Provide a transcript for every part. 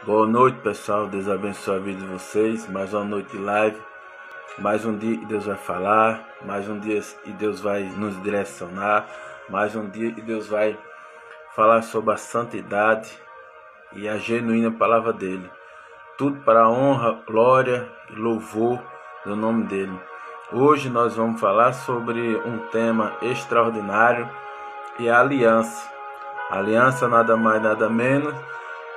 Boa noite, pessoal. Deus abençoe a vida de vocês. Mais uma noite de live. Mais um dia e Deus vai falar. Mais um dia e Deus vai nos direcionar. Mais um dia e Deus vai falar sobre a santidade e a genuína palavra dele. Tudo para a honra, glória e louvor do nome dele. Hoje nós vamos falar sobre um tema extraordinário e a aliança. A aliança nada mais nada menos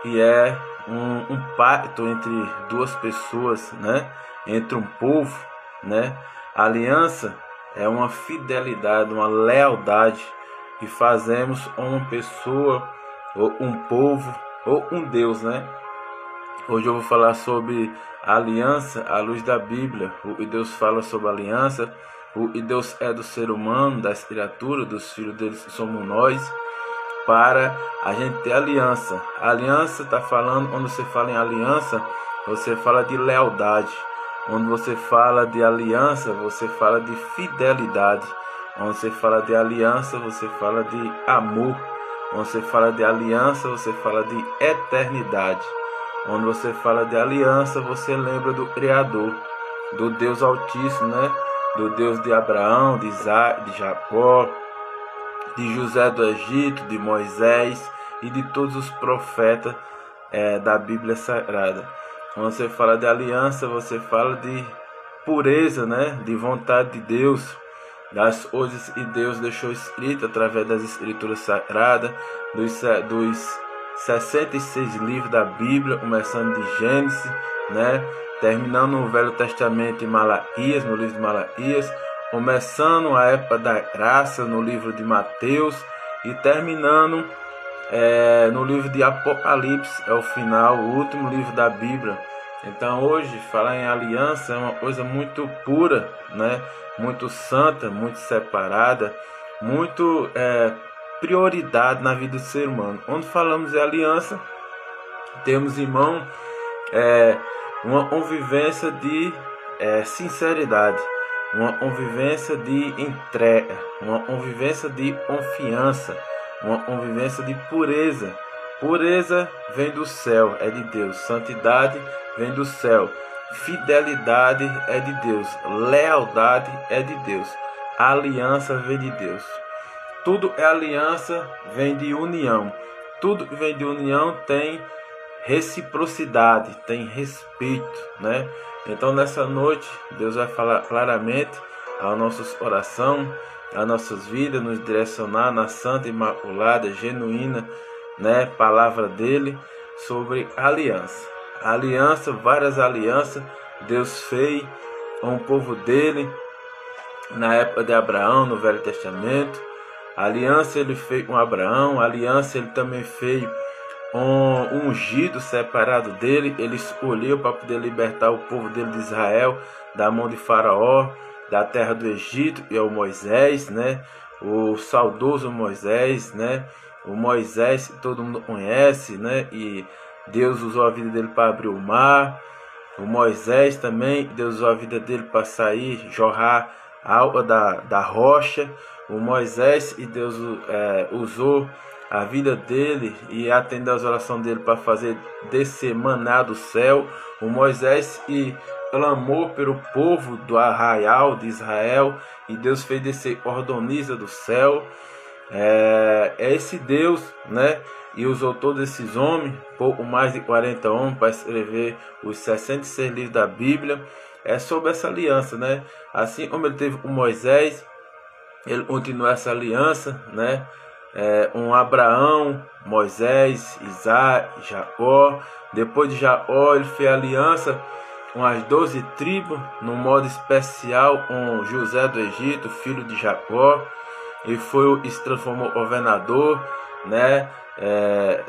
e é um pacto entre duas pessoas, né? Entre um povo, né? A aliança é uma fidelidade, uma lealdade que fazemos a uma pessoa, ou um povo, ou um Deus, né? Hoje eu vou falar sobre a aliança à luz da Bíblia. O que Deus fala sobre a aliança, o que Deus é do ser humano, das criaturas, dos filhos deles que somos nós, para a gente ter aliança. A aliança está falando, quando você fala em aliança, você fala de lealdade. Quando você fala de aliança, você fala de fidelidade. Quando você fala de aliança, você fala de amor. Quando você fala de aliança, você fala de eternidade. Quando você fala de aliança, você lembra do Criador, do Deus Altíssimo, né? Do Deus de Abraão, de Isaac, de Jacó, de José do Egito, de Moisés e de todos os profetas da Bíblia Sagrada. Quando você fala de aliança, você fala de pureza, né? De vontade de Deus, das coisas que Deus deixou escritas através das Escrituras Sagradas, dos 66 livros da Bíblia, começando de Gênesis, né? Terminando no Velho Testamento em Malaquias, no livro de Malaquias, começando a época da graça no livro de Mateus e terminando no livro de Apocalipse, é o final, o último livro da Bíblia. Então hoje falar em aliança é uma coisa muito pura, né? Muito santa, muito separada, muito prioridade na vida do ser humano. Quando falamos em aliança, temos em mão uma convivência de sinceridade, uma convivência de entrega, uma convivência de confiança, uma convivência de pureza. Pureza vem do céu, é de Deus. Santidade vem do céu. Fidelidade é de Deus. Lealdade é de Deus. Aliança vem de Deus. Tudo é aliança, vem de união. Tudo que vem de união tem reciprocidade, tem respeito, né? Então nessa noite Deus vai falar claramente aos nossos corações, às nossas vidas, nos direcionar na santa, imaculada, genuína, né, palavra dele sobre aliança. Aliança, várias alianças Deus fez com o povo dele na época de Abraão, no Velho Testamento. A aliança ele fez com Abraão, a aliança ele também fez um ungido separado dele. Ele escolheu para poder libertar o povo dele de Israel da mão de Faraó, da terra do Egito, e é o Moisés, né? O saudoso Moisés, né? O Moisés que todo mundo conhece, né? E Deus usou a vida dele para abrir o mar. O Moisés também, Deus usou a vida dele para sair, jorrar a água da rocha. O Moisés e Deus usou a vida dele e atender as orações dele para fazer descer maná do céu. O Moisés e clamou pelo povo do arraial de Israel e Deus fez descer cordoniza do céu. É esse Deus, né? E usou todos esses homens, pouco mais de 40 homens, para escrever os 66 livros da Bíblia. É sobre essa aliança, né? Assim como ele teve com Moisés, ele continua essa aliança, né? Um Abraão, Moisés, Isaac, Jacó. Depois de Jacó, ele fez aliança com as 12 tribos, num modo especial com José do Egito, filho de Jacó. E se transformou governador, né?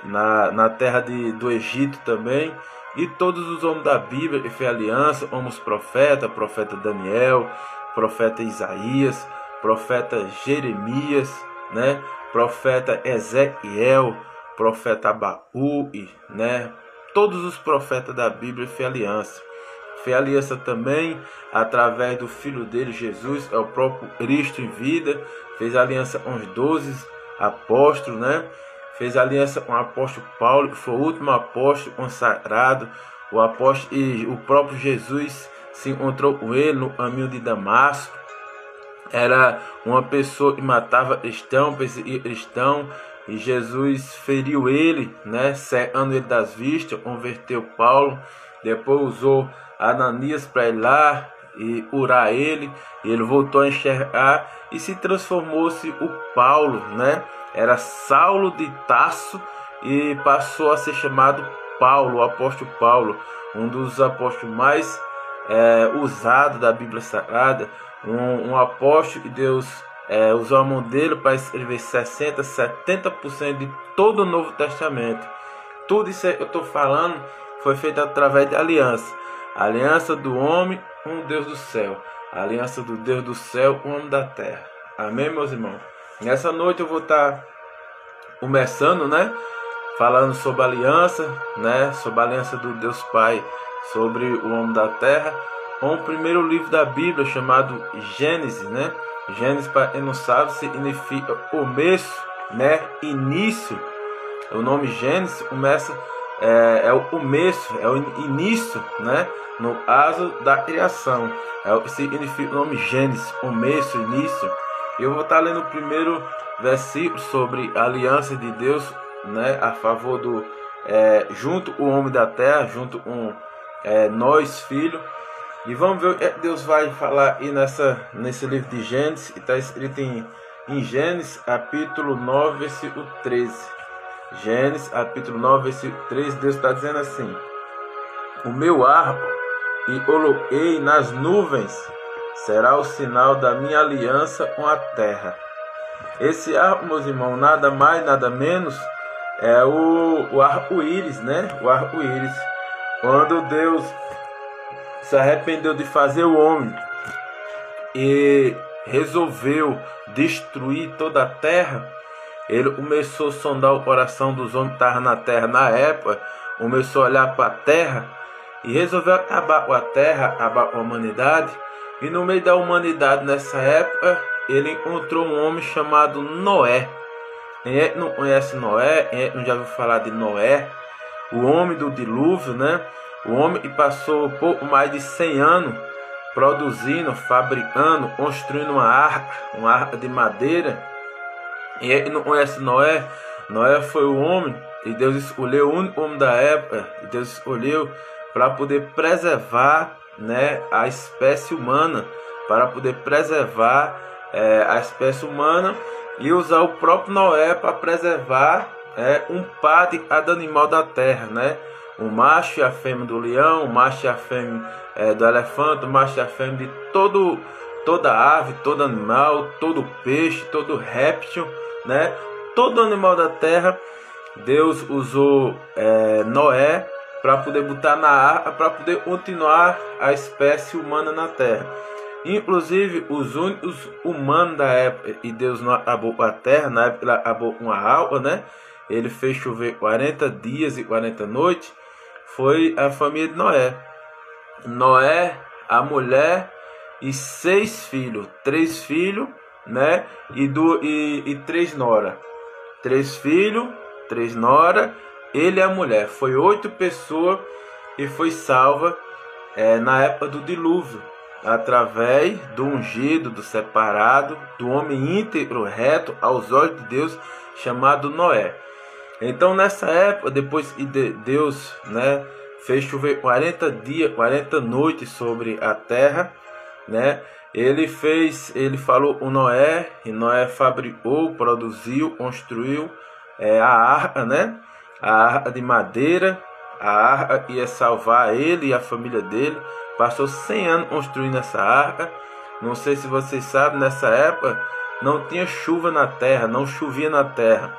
Na terra do Egito também. E todos os homens da Bíblia que fez aliança, como os profetas, profeta Daniel, profeta Isaías, profeta Jeremias, né? Profeta Ezequiel, profeta Abacuque, né? Todos os profetas da Bíblia fez aliança. Fez aliança também através do filho dele, Jesus, é o próprio Cristo em vida. Fez aliança com os 12 apóstolos, né? fez aliança com o apóstolo Paulo, que foi o último apóstolo consagrado. O apóstolo e o próprio Jesus se encontrou com ele no caminho de Damasco. Era uma pessoa que matava cristão, perseguia cristão, e Jesus feriu ele, né, cegando ele das vistas, converteu Paulo. Depois usou Ananias para ir lá e curar ele, e ele voltou a enxergar e se transformou-se o Paulo, né? Era Saulo de Tarso e passou a ser chamado Paulo, o apóstolo Paulo, um dos apóstolos mais usados da Bíblia Sagrada, um apóstolo que Deus usou a mão dele para escrever 60%, 70% de todo o Novo Testamento. Tudo isso que eu estou falando foi feito através de aliança. A aliança do homem com o Deus do céu. A aliança do Deus do céu com o homem da terra. Amém, meus irmãos? Nessa noite eu vou estar começando, né? Falando sobre a aliança, né? Sobre a aliança do Deus Pai sobre o homem da terra. Com o primeiro livro da Bíblia chamado Gênesis, né? Gênesis, para quem não sabe, significa começo, né? Início. O nome Gênesis começa, é o começo, é o início, né? No caso da criação. Significa o nome Gênesis, começo, início. Eu vou estar lendo o primeiro versículo sobre a aliança de Deus, né? A favor do junto o homem da terra, junto com nós, filhos. E vamos ver o que Deus vai falar aí nesse livro de Gênesis, que está escrito em Gênesis, capítulo 9, versículo 13. Gênesis, capítulo 9, versículo 13, Deus está dizendo assim: o meu arco e coloquei nas nuvens, será o sinal da minha aliança com a terra. Esse arco, meus irmãos, nada mais, nada menos, é o arco-íris, né? O arco-íris. Quando Deus se arrependeu de fazer o homem e resolveu destruir toda a terra, ele começou a sondar o coração dos homens que estavam na terra na época, começou a olhar para a terra e resolveu acabar com a terra, acabar com a humanidade. E no meio da humanidade nessa época, ele encontrou um homem chamado Noé. Quem não conhece Noé, quem não já ouviu falar de Noé, o homem do dilúvio, né? O homem que passou pouco mais de 100 anos produzindo, fabricando, construindo uma arca de madeira. E ele não conhece Noé. Noé foi o homem e Deus escolheu, o único homem da época, e Deus escolheu para poder preservar, né, a espécie humana, para poder preservar a espécie humana e usar o próprio Noé para preservar um par de cada animal da terra, né? O macho e a fêmea do leão, o macho e a fêmea do elefante, o macho e a fêmea de toda ave, todo animal, todo peixe, todo réptil, né? Todo animal da terra. Deus usou Noé para poder botar na arca, para poder continuar a espécie humana na terra. Inclusive, os únicos humanos da época, e Deus não acabou com a terra, na época ele acabou com a água, né? Ele fez chover 40 dias e 40 noites. Foi a família de Noé. Noé, a mulher e 6 filhos. 3 filhos, né? E 3 nora. 3 filhos, 3 nora, ele e a mulher. Foi 8 pessoas e foi salva na época do dilúvio, através do ungido, do separado, do homem íntegro, reto, aos olhos de Deus, chamado Noé. Então nessa época, depois que Deus, né, fez chover 40 dias, 40 noites sobre a terra, né, ele falou com Noé, e Noé fabricou, produziu, construiu a arca, né, a arca de madeira. A arca ia salvar ele e a família dele. Passou 100 anos construindo essa arca. Não sei se vocês sabem, nessa época não tinha chuva na terra, não chovia na terra.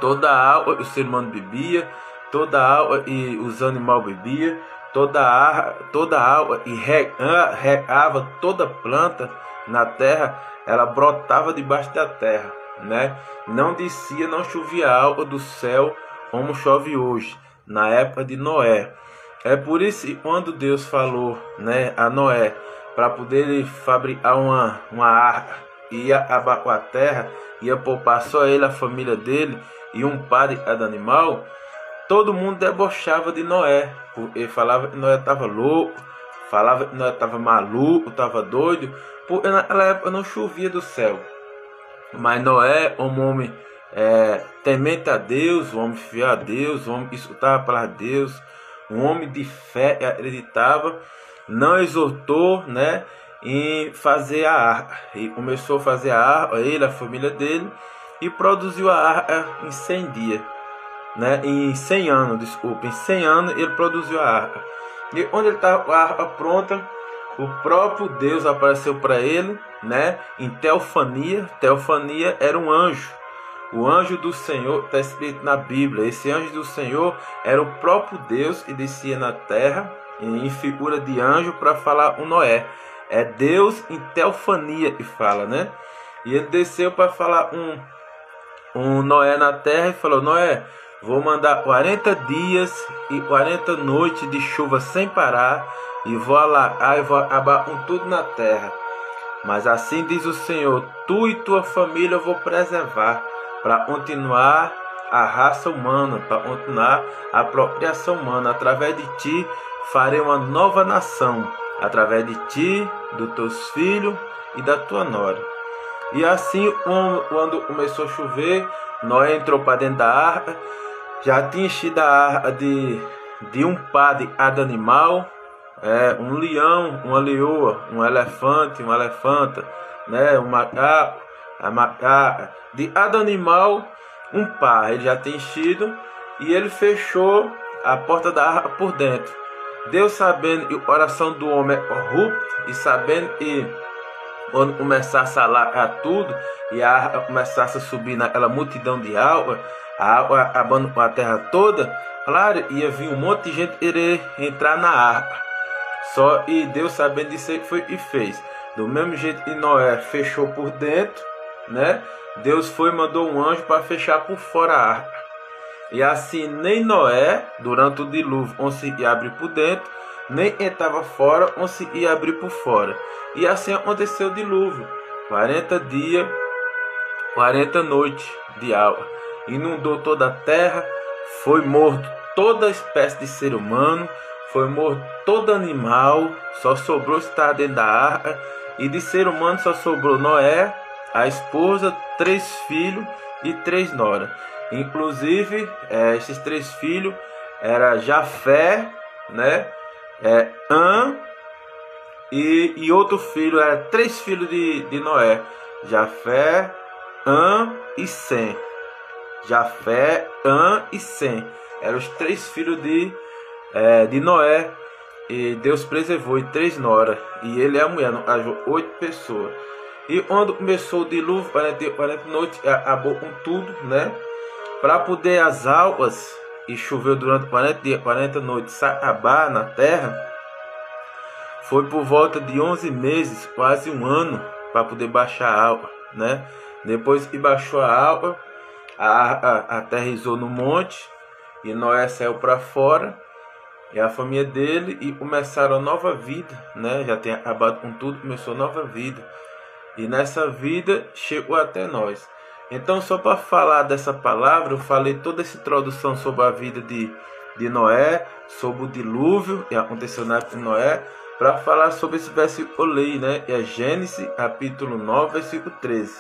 Toda a água o ser humano bebia, toda a água e os animais bebiam, toda a água e regava toda planta na terra, ela brotava debaixo da terra, né? Não descia, não chovia água do céu como chove hoje, na época de Noé. É por isso que quando Deus falou, né, a Noé para poder fabricar uma arca, ia acabar com a terra, ia poupar só ele, a família dele, e um par de cada animal, todo mundo debochava de Noé. Ele falava que Noé estava louco, falava que Noé estava maluco, estava doido, porque naquela época não chovia do céu. Mas Noé, um homem temente a Deus, um homem fiel a Deus, um homem que escutava a palavra de Deus, um homem de fé que acreditava, não exortou, né, em fazer a arca. E começou a fazer a arca, ele, a família dele, e produziu a arca em 100 dias, né, em 100 anos, desculpa, em 100 anos ele produziu a arca. E onde ele estava com a arca pronta, o próprio Deus apareceu para ele, né, em teofania. Teofania era um anjo. O anjo do Senhor está escrito na Bíblia. Esse anjo do Senhor era o próprio Deus que descia na terra em figura de anjo para falar com Noé. É Deus em teofania que fala, né? E ele desceu para falar um Noé na terra e falou: Noé, vou mandar 40 dias e 40 noites de chuva sem parar, e vou alagar e vou acabar com tudo na terra. Mas assim diz o Senhor: tu e tua família eu vou preservar, para continuar a raça humana, para continuar a procriação humana. Através de ti farei uma nova nação, através de ti, dos teus filhos e da tua nora. E assim, quando começou a chover, Noé entrou para dentro da arca. Já tinha enchido a arca de um par de cada animal, um leão, uma leoa, um elefante, uma elefanta, né, um macaco, a macaca, de cada animal um par. Ele já tinha enchido e ele fechou a porta da arca por dentro. Deus, sabendo que o coração do homem é corrupto e sabendo que quando começasse a alagar tudo e a arca começasse a subir naquela multidão de água, a água acabando com a terra toda, claro, ia vir um monte de gente querer entrar na arca. Só e Deus, sabendo disso, foi e fez. Do mesmo jeito que Noé fechou por dentro, né? Deus foi e mandou um anjo para fechar por fora a arca. E assim nem Noé, durante o dilúvio, conseguia abrir por dentro, nem quem estava fora conseguia abrir por fora. E assim aconteceu o dilúvio. 40 dias, 40 noites de água. Inundou toda a terra, foi morto toda espécie de ser humano, foi morto todo animal, só sobrou estar dentro da arca. E de ser humano só sobrou Noé, a esposa, 3 filhos e 3 noras. Inclusive, esses 3 filhos eram Jafé, né, Ã, e outro filho, 3 filhos de Noé, Jafé, Ã e Sem. Jafé, Ã e Sem. Eram os 3 filhos de Noé. E Deus preservou em 3 noras. E ele e a mulher, no caso, 8 pessoas. E quando começou o dilúvio, 40 noites, acabou com tudo, né? Para poder as águas, e choveu durante 40 dias, 40 noites, acabar na terra, foi por volta de 11 meses, quase um ano, para poder baixar a água, né? Depois que baixou a água, aterrissou no monte, e Noé saiu para fora, e a família dele, e começaram a nova vida, né? Já tinha acabado com tudo, começou nova vida. E nessa vida chegou até nós. Então, só para falar dessa palavra, eu falei toda essa introdução sobre a vida de Noé, sobre o dilúvio que aconteceu na época de Noé, para falar sobre esse versículo lei, né? É Gênesis capítulo 9, versículo 13.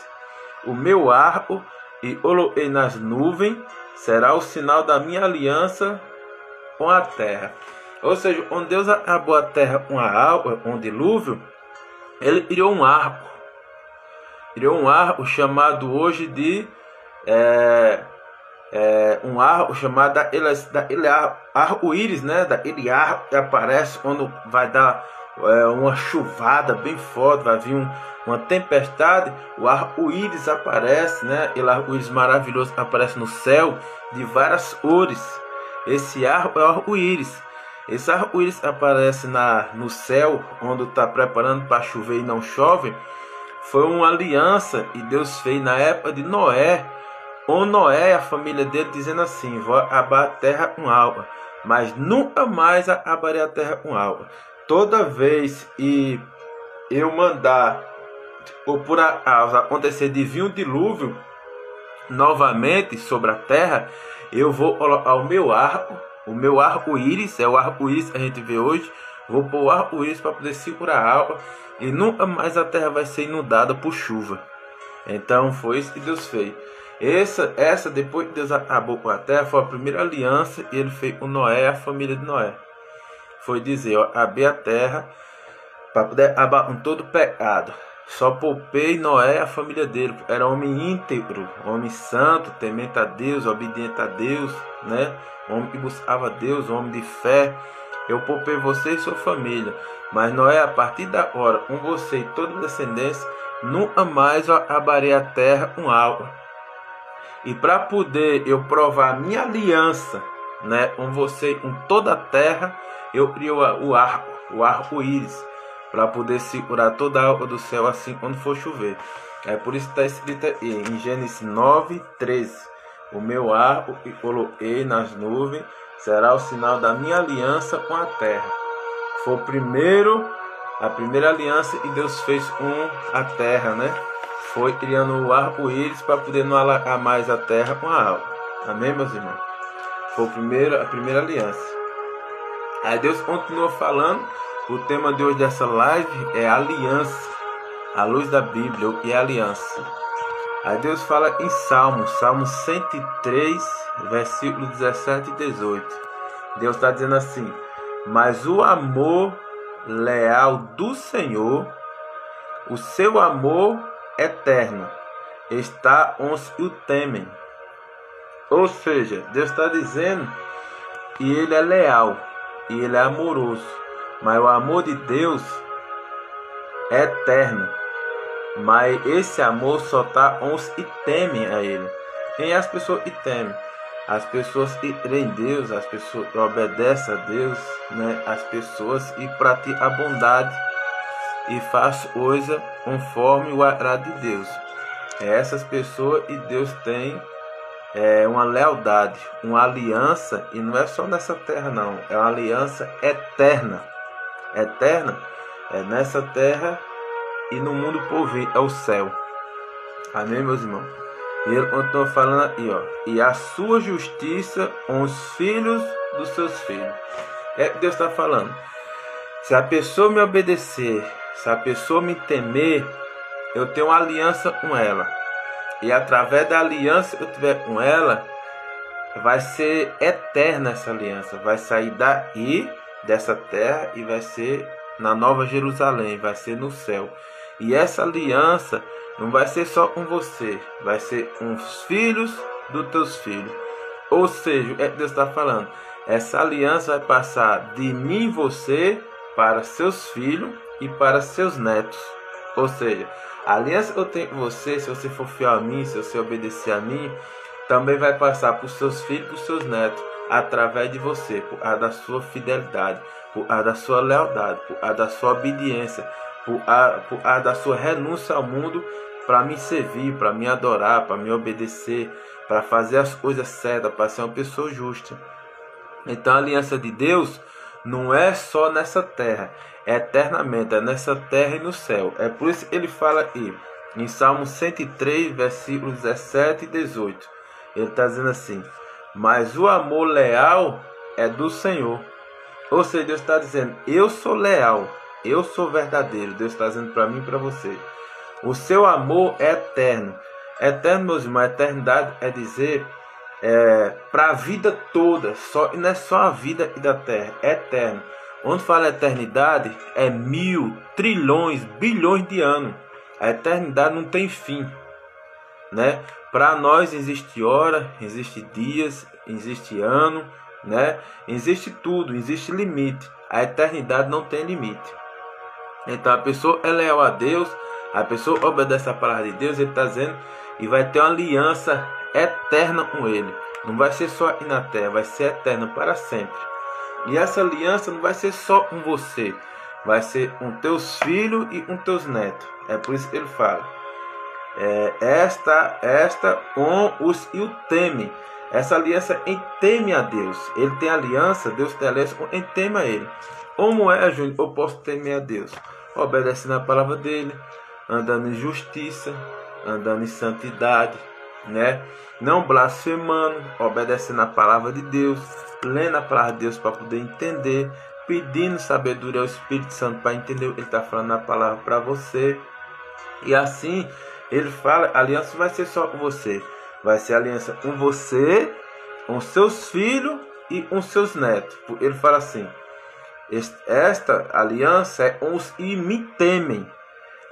O meu arco e coloquei nas nuvens será o sinal da minha aliança com a terra. Ou seja, quando Deus acabou a terra com a água, com o dilúvio, ele criou um arco. Criou um arco chamado hoje de um arco chamado da arco-íris, né? Daquele arco que aparece quando vai dar uma chuvada bem forte, vai vir uma tempestade. O arco-íris aparece, né? Aquele arco-íris maravilhoso que aparece no céu de várias cores. Esse arco é o arco-íris. Esse arco-íris aparece no céu quando está preparando para chover e não chove. Foi uma aliança que Deus fez na época de Noé, com Noé e a família dele, dizendo assim: vou acabar a terra com água, mas nunca mais acabarei a terra com água. Toda vez que eu mandar, ou por acaso acontecer de vir um dilúvio, novamente sobre a terra, eu vou colocar o meu arco-íris, é o arco-íris que a gente vê hoje, vou pôr o arco-íris para poder segurar a água, e nunca mais a terra vai ser inundada por chuva. Então foi isso que Deus fez. Essa depois que Deus acabou com a terra, foi a primeira aliança e ele fez com Noé e a família de Noé. Foi dizer, ó, abrir a terra para poder acabar com todo pecado. Só poupei Noé e a família dele. Era homem íntegro, homem santo, temente a Deus, obediente a Deus, né? Homem que buscava Deus, homem de fé. Eu poupei você e sua família. Mas Noé, a partir da hora, com você e toda a descendência, nunca mais eu acabarei a terra com água. E para poder eu provar a minha aliança, né, com você e com toda a terra, eu criei o arco-íris, para poder segurar toda a água do céu assim quando for chover. É por isso que está escrito aí, em Gênesis 9:13. O meu arco que coloquei nas nuvens será o sinal da minha aliança com a terra. Foi a primeira aliança que Deus fez com a terra, né? Foi criando o arco-íris para poder não alagar mais a terra com a água. Amém, meus irmãos? Foi a primeira aliança. Aí Deus continua falando. O tema de hoje dessa live é aliança. À luz da Bíblia, o que é aliança? Aí Deus fala em Salmo 103, versículos 17 e 18. Deus está dizendo assim: mas o amor leal do Senhor, o seu amor eterno, está os que o temem. Ou seja, Deus está dizendo que Ele é leal e Ele é amoroso. Mas o amor de Deus é eterno. Mas esse amor só está uns que temem a Ele. Quem é as pessoas que temem? As pessoas que creem em Deus, as pessoas que obedecem a Deus, né? As pessoas que praticam a bondade e fazem coisa conforme o agrado de Deus. É essas pessoas que Deus tem uma lealdade, uma aliança, e não é só nessa terra não, é uma aliança eterna. Eterna é nessa terra e no mundo por vir, é o céu. Amém, meus irmãos? E ele continua falando aqui, ó, e a sua justiça com os filhos dos seus filhos. É que Deus está falando. Se a pessoa me obedecer, se a pessoa me temer, eu tenho uma aliança com ela. E através da aliança que eu tiver com ela, vai ser eterna essa aliança. Vai sair daí, dessa terra, e vai ser na Nova Jerusalém, vai ser no céu. E essa aliança não vai ser só com você, vai ser com os filhos dos teus filhos. Ou seja, é que Deus está falando. Essa aliança vai passar de mim e você para seus filhos e para seus netos. Ou seja, a aliança que eu tenho com você, se você for fiel a mim, se você obedecer a mim, também vai passar para os seus filhos e para os seus netos, através de você, por causa da sua fidelidade, por causa da sua lealdade, por causa da sua obediência, por causa da sua renúncia ao mundo, para me servir, para me adorar, para me obedecer, para fazer as coisas certas, para ser uma pessoa justa. Então a aliança de Deus não é só nessa terra, é eternamente, é nessa terra e no céu. É por isso que ele fala aqui, em Salmo 103, versículos 17 e 18. Ele está dizendo assim: mas o amor leal é do Senhor. Ou seja, Deus está dizendo, eu sou leal, eu sou verdadeiro. Deus está dizendo para mim e para você. O seu amor é eterno. Eterno, meus irmãos, a eternidade é dizer para a vida toda. E não é só a vida e da terra, é eterno. Onde fala eternidade, é 1000, trilhões, bilhões de anos. A eternidade não tem fim, né? Para nós existe hora, existe dias, existe ano, né? Existe tudo, existe limite. A eternidade não tem limite. Então a pessoa é leal a Deus, a pessoa obedece a palavra de Deus, ele está dizendo, e vai ter uma aliança eterna com ele. Não vai ser só aqui na terra, vai ser eterno para sempre. E essa aliança não vai ser só com você, vai ser com teus filhos e com teus netos. É por isso que ele fala. Esta com os que o temem. Essa aliança em teme a Deus. Ele tem aliança, Deus tem aliança em teme a Ele. Como é, Júnior, eu posso temer a Deus? Obedecendo a palavra dele, andando em justiça, andando em santidade, né? Não blasfemando, obedecendo a palavra de Deus, lendo a palavra de Deus para poder entender, pedindo sabedoria ao Espírito Santo para entender o que ele está falando na palavra para você. E assim ele fala, a aliança vai ser só com você, vai ser aliança com você, com seus filhos e com seus netos. Ele fala assim: esta aliança é com os que me temem,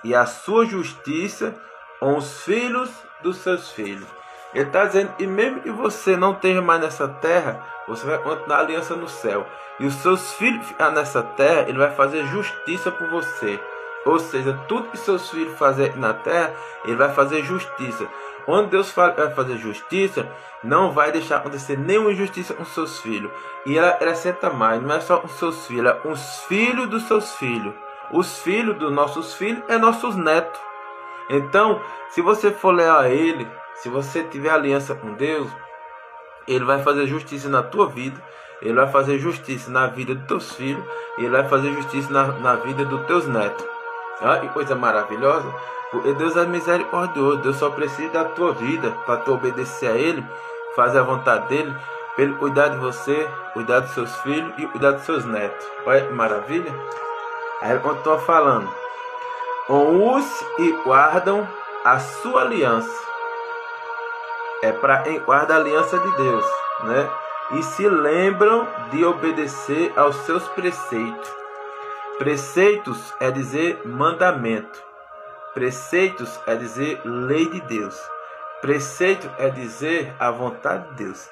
e a sua justiça com os filhos dos seus filhos. Ele está dizendo que mesmo que você não esteja mais nessa terra, você vai continuar a aliança no céu. E os seus filhos ficar nessa terra, ele vai fazer justiça por você. Ou seja, tudo que seus filhos fazerem na terra, ele vai fazer justiça. Quando Deus fala que vai fazer justiça, não vai deixar acontecer nenhuma injustiça com seus filhos. E ela acrescenta mais, não é só com seus filhos, é com os filhos dos seus filhos. Os filhos dos nossos filhos é nossos netos. Então, se você for leal a ele, se você tiver aliança com Deus, ele vai fazer justiça na tua vida, ele vai fazer justiça na vida dos teus filhos, ele vai fazer justiça na vida dos teus netos. Olha que coisa maravilhosa, porque Deus é misericordioso. Deus só precisa da tua vida para tu obedecer a ele, fazer a vontade dele, para ele cuidar de você, cuidar dos seus filhos e cuidar dos seus netos. Olha que maravilha. Aí ele continua falando: com os que guardam a sua aliança. É para guardar a aliança de Deus, né? E se lembram de obedecer aos seus preceitos. Preceitos é dizer mandamento. Preceitos é dizer lei de Deus. Preceito é dizer a vontade de Deus.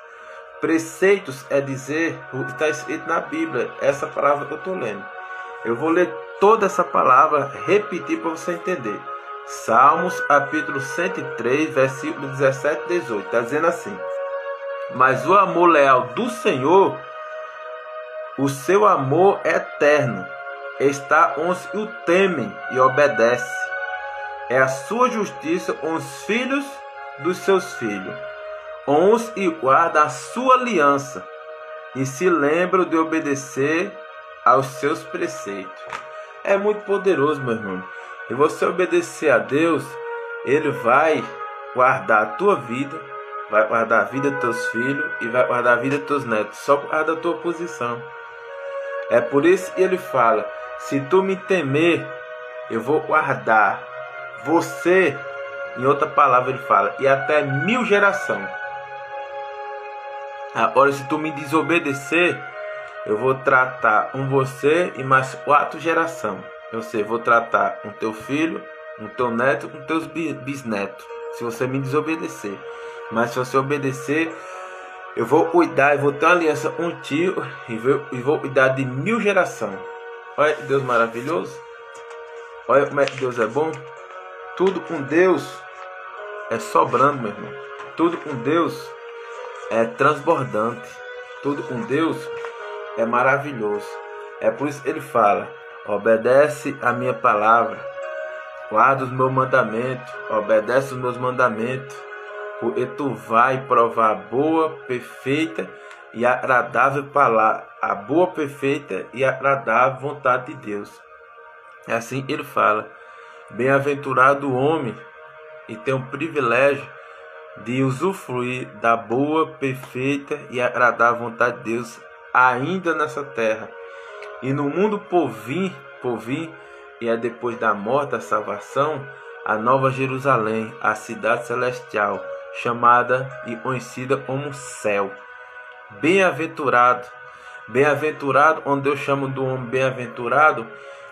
Preceitos é dizer o que está escrito na Bíblia. Essa palavra que eu estou lendo. Eu vou ler toda essa palavra, repetir para você entender. Salmos capítulo 103, versículo 17 e 18. Está dizendo assim: mas o amor leal do Senhor, o seu amor eterno, está com os que o temem e obedece. É a sua justiça com os filhos dos seus filhos, com os que guardam a sua aliança e se lembram de obedecer aos seus preceitos. É muito poderoso, meu irmão. E você obedecer a Deus, ele vai guardar a tua vida, vai guardar a vida dos teus filhos e vai guardar a vida dos teus netos, só por causa da tua posição. É por isso que ele fala: se tu me temer, eu vou guardar você. Em outra palavra ele fala: e até 1000 gerações. Agora, se tu me desobedecer, eu vou tratar com você e mais 4 gerações. Ou seja, vou tratar com teu filho, com teu neto, com teus bisnetos, se você me desobedecer. Mas se você obedecer, eu vou cuidar, eu vou ter uma aliança contigo e vou cuidar de 1000 gerações. Olha que Deus maravilhoso. Olha como é que Deus é bom. Tudo com Deus é sobrando, meu irmão. Tudo com Deus é transbordante. Tudo com Deus é maravilhoso. É por isso que ele fala: obedece a minha palavra, guarda os meus mandamentos, obedece os meus mandamentos, porque tu vai provar a boa, perfeita e agradável palavra, a boa, perfeita e agradável vontade de Deus. Assim ele fala: bem-aventurado o homem e tem o privilégio de usufruir da boa, perfeita e agradável vontade de Deus ainda nessa terra. E no mundo por vir, e é depois da morte, a salvação, a nova Jerusalém, a cidade celestial, chamada e conhecida como céu. Bem-aventurado, bem-aventurado, onde eu chamo do homem bem-aventurado,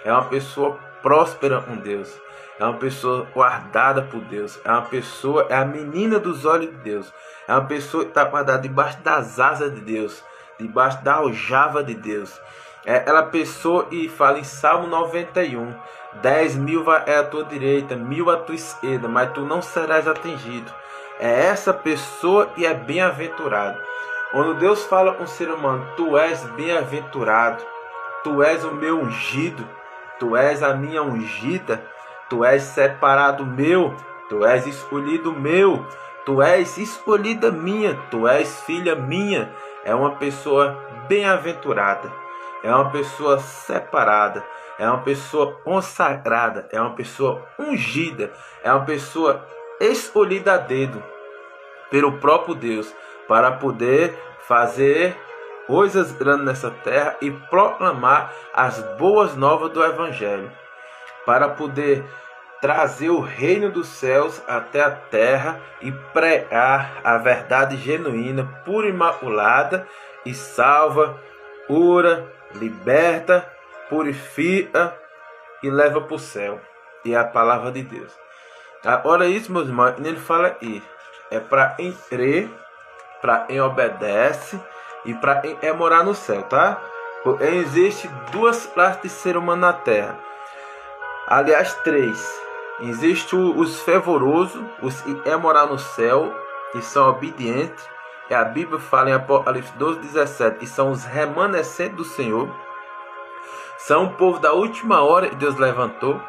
é uma pessoa próspera com Deus, é uma pessoa guardada por Deus, é a menina dos olhos de Deus, é uma pessoa que está guardada debaixo das asas de Deus, debaixo da aljava de Deus. É ela pessoa e fala em Salmo 91: 10.000 é à tua direita, 1000 à tua esquerda, mas tu não serás atingido. É essa pessoa e é bem-aventurado. Quando Deus fala com o ser humano: tu és bem-aventurado, tu és o meu ungido, tu és a minha ungida, tu és separado meu, tu és escolhido meu, tu és escolhida minha, tu és filha minha. É uma pessoa bem-aventurada, é uma pessoa separada, é uma pessoa consagrada, é uma pessoa ungida, é uma pessoa escolhida a dedo. pelo próprio Deus, para poder fazer coisas grandes nessa terra e proclamar as boas novas do Evangelho, para poder trazer o reino dos céus até a terra e pregar a verdade genuína, pura e imaculada, e salva, cura, liberta, purifica e leva para o céu. E a palavra de Deus. Agora isso, meus irmãos, ele fala aí, é para crer, para obedece e para morar no céu, tá? Porque existe duas classes de ser humano na terra. Aliás, três. Existe os fervorosos, os que morar no céu e são obedientes. E a Bíblia fala em Apocalipse 12:17, que são os remanescentes do Senhor. São o povo da última hora que Deus levantou.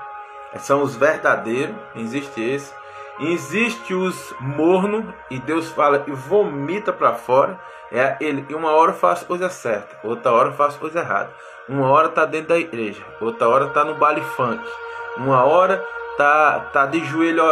São os verdadeiros, existe esse. Existe os mornos, e Deus fala e vomita para fora. É ele, e uma hora faz coisa certa, outra hora faz coisa errada. Uma hora está dentro da igreja, outra hora está no baile funk. Uma hora tá de joelho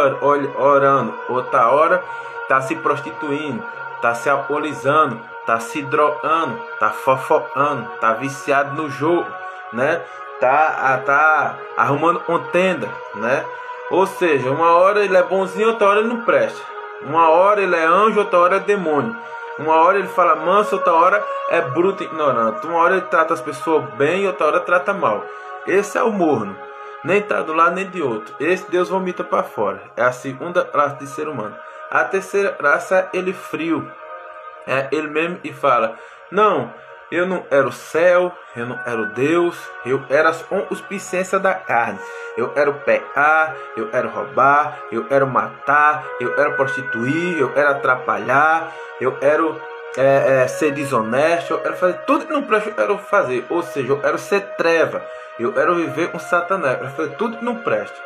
orando, outra hora tá se prostituindo, tá se alcoolizando, tá se drogando, tá fofocando, tá viciado no jogo, né? Tá arrumando contenda, né? Ou seja, uma hora ele é bonzinho, outra hora ele não presta. Uma hora ele é anjo, outra hora é demônio. Uma hora ele fala manso, outra hora é bruto e ignorante. Uma hora ele trata as pessoas bem, outra hora trata mal. Esse é o morno. Nem tá do lado nem de outro. Esse Deus vomita para fora. É a segunda raça de ser humano. A terceira raça é ele frio. É ele mesmo e fala: não, eu não era o céu, eu não era o Deus, eu era as concupiscências da carne. Eu era pecar, eu era roubar, eu era matar, eu era prostituir, eu era atrapalhar, eu era ser desonesto, eu era fazer tudo que não presta, eu quero fazer. Ou seja, eu quero ser treva, eu quero viver com Satanás, eu quero fazer tudo que não presta.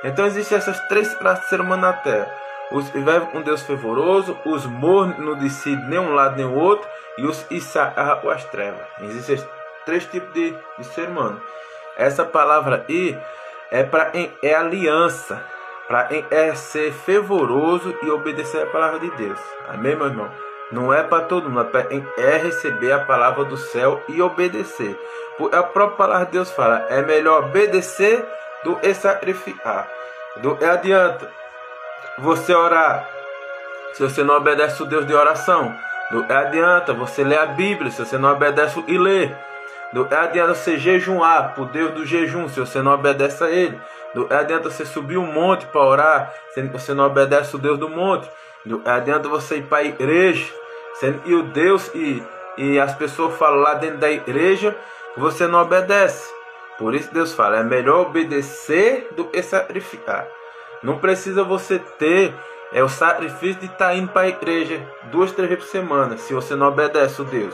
Então existem essas três classes de ser humano na terra: os que vivem com Deus fervoroso, os mornos não decidem nem um lado nem o outro, e os que se agarram com as trevas. Existem três tipos de ser humano. Essa palavra aí é aliança, para ser fervoroso e obedecer a palavra de Deus. Amém, meu irmão? Não é para todo mundo, é receber a palavra do céu e obedecer. Porque a própria palavra de Deus fala: é melhor obedecer do que sacrificar. Não adianta você orar se você não obedece o Deus de oração. Não adianta você ler a Bíblia se você não obedece e ler. Não adianta você jejuar por Deus do jejum se você não obedece a Ele. Não adianta você subir um monte para orar sendo que você não obedece o Deus do monte. Não adianta você ir para a igreja sendo que o Deus e as pessoas falam lá dentro da igreja, você não obedece. Por isso Deus fala: é melhor obedecer do que sacrificar. Não precisa você ter o sacrifício de estar indo para a igreja 2, 3 vezes por semana se você não obedece o Deus.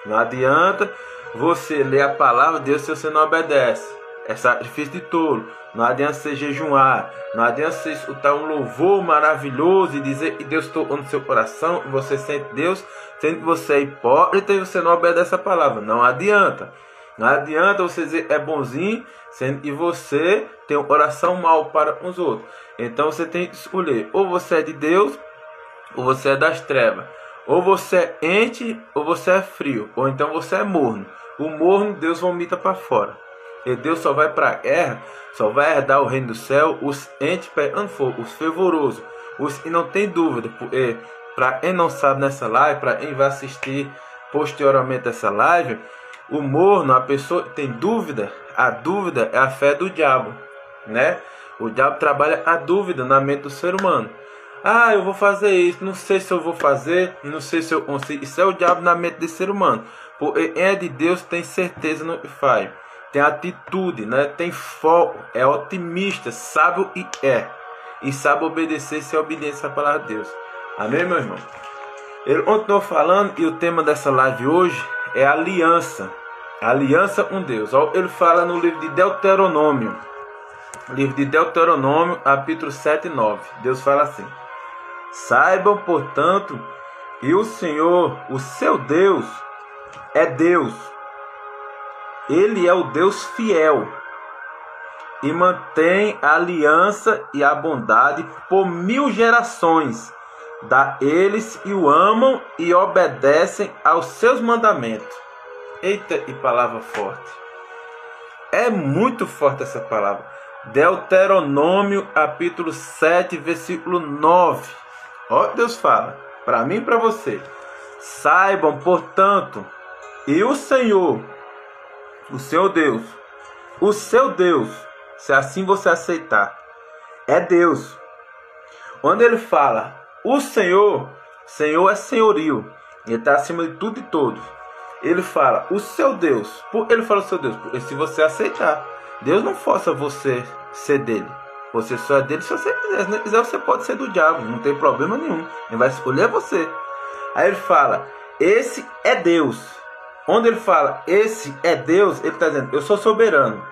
Não adianta você ler a palavra de Deus se você não obedece. É sacrifício de tolo. Não adianta você jejuar. Não adianta você escutar um louvor maravilhoso e dizer que Deus tocou no seu coração e você sente Deus, sendo que você é hipócrita e você não obedece a palavra. Não adianta. Não adianta você dizer é bonzinho, sendo que você tem um coração mau para os outros. Então você tem que escolher: ou você é de Deus, ou você é das trevas. Ou você é quente, ou você é frio. Ou então você é morno. O morno Deus vomita para fora. E Deus só vai para a guerra, só vai herdar o reino do céu os entes pegando fogo, os fervorosos, os que não tem dúvida. Porque para quem não sabe nessa live, para quem vai assistir posteriormente essa live, o morno, a pessoa que tem dúvida, a dúvida é a fé do diabo, né? O diabo trabalha a dúvida na mente do ser humano. Ah, eu vou fazer isso, não sei se eu vou fazer, não sei se eu consigo. Isso é o diabo na mente do ser humano. Porque é de Deus, tem certeza no que faz, tem atitude, né? Tem foco, é otimista, sabe o que é, e sabe obedecer e ser obediente à palavra de Deus. Amém, meu irmão? Ele continuou falando, e o tema dessa live hoje é aliança. Aliança com Deus. Ele fala no livro de Deuteronômio. Livro de Deuteronômio, capítulo 7 e 9. Deus fala assim: saibam, portanto, que o Senhor, o seu Deus, é Deus. Ele é o Deus fiel e mantém a aliança e a bondade por 1000 gerações da eles e o amam e obedecem aos seus mandamentos. Eita, e palavra forte. É muito forte essa palavra. Deuteronômio, capítulo 7, versículo 9. Ó, Deus fala, para mim e para você. Saibam, portanto, e o Senhor, o seu Deus, o seu Deus, se assim você aceitar, é Deus. Quando ele fala, o Senhor, Senhor é senhorio, ele está acima de tudo e todos. Ele fala, o seu Deus, ele fala o seu Deus, porque se você aceitar, Deus não força você ser dele. Você só é dele se você quiser. Se não quiser, você pode ser do diabo, não tem problema nenhum. Ele vai escolher você. Aí ele fala, esse é Deus. Onde ele fala, esse é Deus, ele está dizendo, eu sou soberano.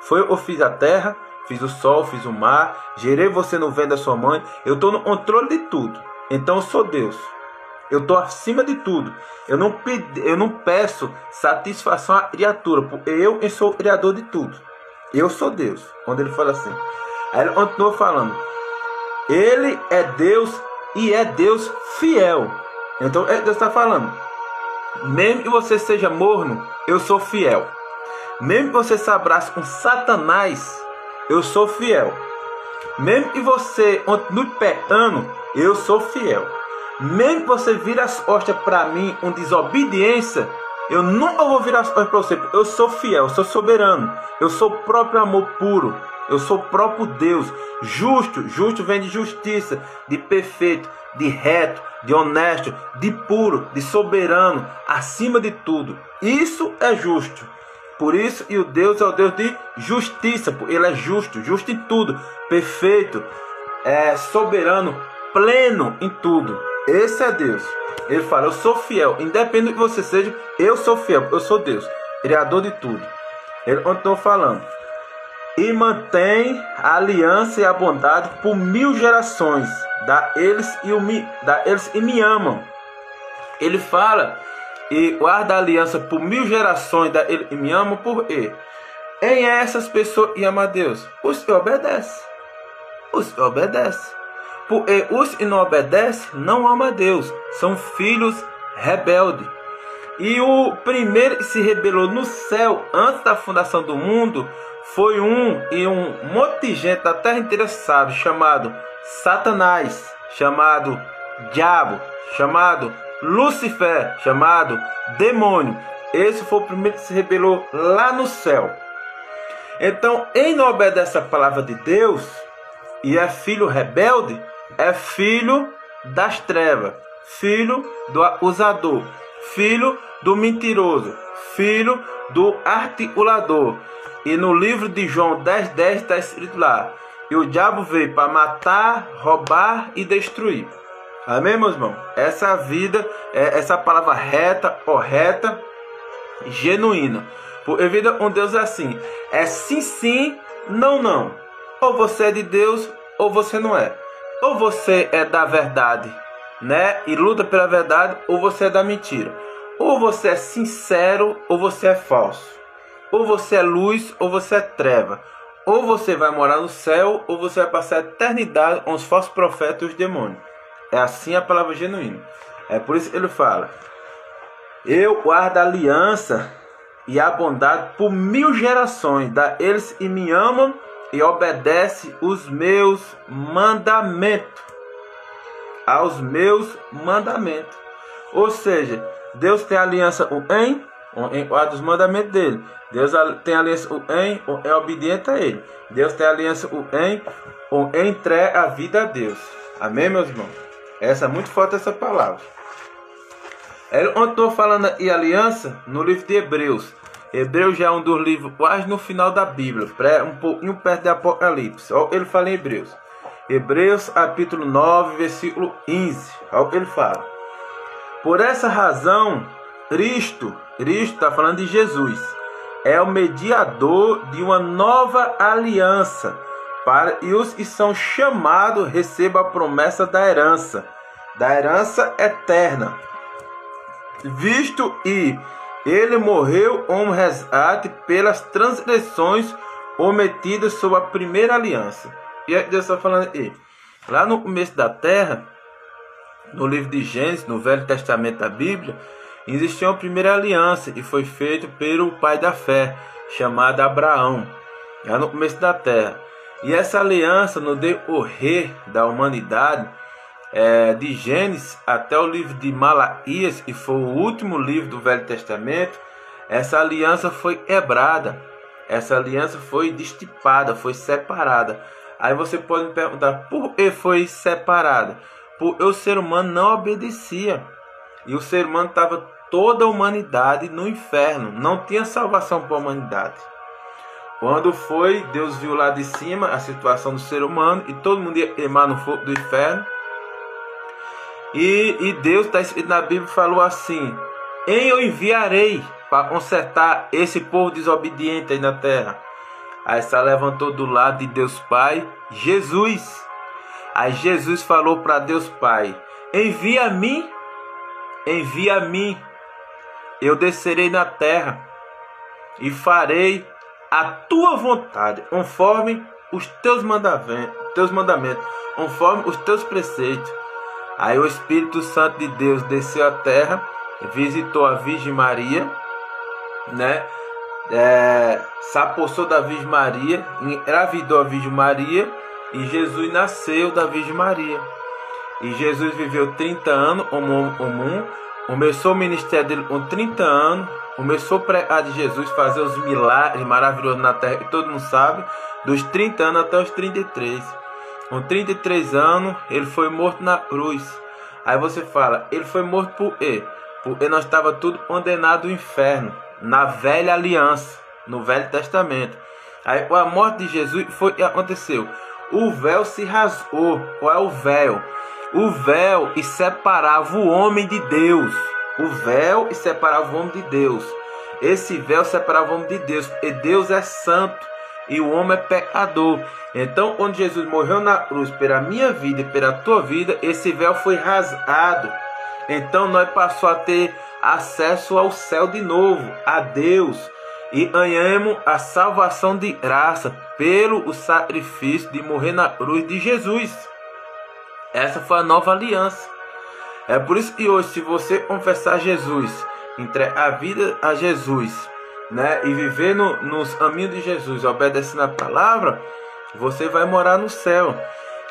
Eu fiz a terra, fiz o sol, fiz o mar, gerei você no ventre da sua mãe. Eu estou no controle de tudo. Então eu sou Deus. Eu estou acima de tudo. Eu não peço satisfação à criatura, porque eu sou o criador de tudo. Eu sou Deus. Quando ele fala assim. Aí ele continua falando. Ele é Deus e é Deus fiel. Então Deus está falando. Mesmo que você seja morno, eu sou fiel. Mesmo que você se abrace com Satanás, eu sou fiel. Mesmo que você continue pecando, eu sou fiel. Mesmo que você vire as costas para mim com desobediência, eu nunca vou virar as costas para você. Eu sou fiel, eu sou soberano. Eu sou o próprio amor puro. Eu sou o próprio Deus. Justo, justo vem de justiça, de perfeito, de reto, de honesto, de puro, de soberano, acima de tudo. Isso é justo. Por isso, e o Deus é o Deus de justiça, porque ele é justo, justo em tudo, perfeito, soberano, pleno em tudo. Esse é Deus. Ele fala, eu sou fiel, independente do que você seja, eu sou fiel, eu sou Deus, criador de tudo. Ele continua falando, e mantém a aliança e a bondade por 1000 gerações, da eles e me amam. Ele fala, e guarda a aliança por 1000 gerações, da eles e me amam, por quê? Em essas pessoas que amam a Deus, os que obedecem. Os que obedecem. Porque os que não obedecem não amam a Deus, são filhos rebeldes. E o primeiro que se rebelou no céu antes da fundação do mundo foi um monte de gente da terra inteira sabe, chamado Satanás, chamado Diabo, chamado Lúcifer, chamado demônio. Esse foi o primeiro que se rebelou lá no céu. Então, quem não obedece a palavra de Deus e é filho rebelde, é filho das trevas, filho do acusador, filho do mentiroso, filho do articulador. E no livro de João 10:10 está escrito lá, e o diabo veio para matar, roubar e destruir. Amém, meus irmãos? Essa vida, essa palavra reta, correta, genuína. Porque vida com Deus é assim, é sim, sim, não, não. Ou você é de Deus, ou você não é. Ou você é da verdade, né, e luta pela verdade, ou você é da mentira. Ou você é sincero, ou você é falso. Ou você é luz, ou você é treva. Ou você vai morar no céu, ou você vai passar a eternidade com os falsos profetas e os demônios. É assim a palavra genuína. É por isso que ele fala, eu guardo a aliança e a bondade por 1000 gerações, da eles e me amam e obedece os meus mandamentos. Aos meus mandamentos. Ou seja, Deus tem aliança em guarda os mandamentos dele. Deus tem aliança é obediente a ele. Deus tem aliança em entrega a vida a Deus. Amém, meus irmãos? Essa é muito forte essa palavra. Onde estou falando aqui aliança? No livro de Hebreus. Hebreus já é um dos livros quase no final da Bíblia, um pouquinho perto de Apocalipse. Olha, ele fala em Hebreus. Hebreus capítulo 9, versículo 15. Olha, ele fala. Por essa razão, Cristo está falando de Jesus, é o mediador de uma nova aliança, para que os que são chamados recebam a promessa da herança eterna, visto e ele morreu como resgate pelas transgressões cometidas sob a primeira aliança. E aí Deus está falando aí, lá no começo da terra, no livro de Gênesis, no Velho Testamento da Bíblia, existia uma primeira aliança e foi feita pelo pai da fé, chamado Abraão, lá no começo da terra. E essa aliança no decorrer da humanidade, de Gênesis até o livro de Malaquias, que foi o último livro do Velho Testamento, essa aliança foi quebrada, essa aliança foi destipada, foi separada. Aí você pode me perguntar, por que foi separada? Porque o ser humano não obedecia, e o ser humano estava toda a humanidade no inferno, não tinha salvação para a humanidade. Quando foi, Deus viu lá de cima a situação do ser humano e todo mundo ia queimar no fogo do inferno. E Deus, está escrito na Bíblia, falou assim: eu enviarei para consertar esse povo desobediente aí na terra. Aí se levantou do lado de Deus Pai Jesus. Aí Jesus falou para Deus Pai: envia-me, eu descerei na terra e farei a tua vontade, conforme os teus mandamentos, conforme os teus preceitos. Aí o Espírito Santo de Deus desceu à terra, visitou a Virgem Maria, né? Se apossou da Virgem Maria, engravidou a Virgem Maria, e Jesus nasceu da Virgem Maria. E Jesus viveu 30 anos comum, começou o ministério dele com 30 anos, começou a pregar de Jesus, fazer os milagres maravilhosos na terra, que todo mundo sabe, dos 30 anos até os 33. Com 33 anos, ele foi morto na cruz. Aí você fala, ele foi morto por quê? Porque nós estávamos tudo condenados ao inferno, na velha aliança, no Velho Testamento. Aí com a morte de Jesus, foi o que aconteceu. O véu se rasgou. Qual é o véu? O véu que separava o homem de Deus. O véu que separava o homem de Deus. Esse véu separava o homem de Deus, porque Deus é santo e o homem é pecador. Então, quando Jesus morreu na cruz pela minha vida e pela tua vida, esse véu foi rasgado. Então, nós passamos a ter acesso ao céu de novo, a Deus, e ganhamos a salvação de graça pelo sacrifício de morrer na cruz de Jesus. Essa foi a nova aliança. É por isso que hoje, se você confessar Jesus, entregar a vida a Jesus, né, e viver nos caminhos de Jesus, obedecendo a palavra, você vai morar no céu.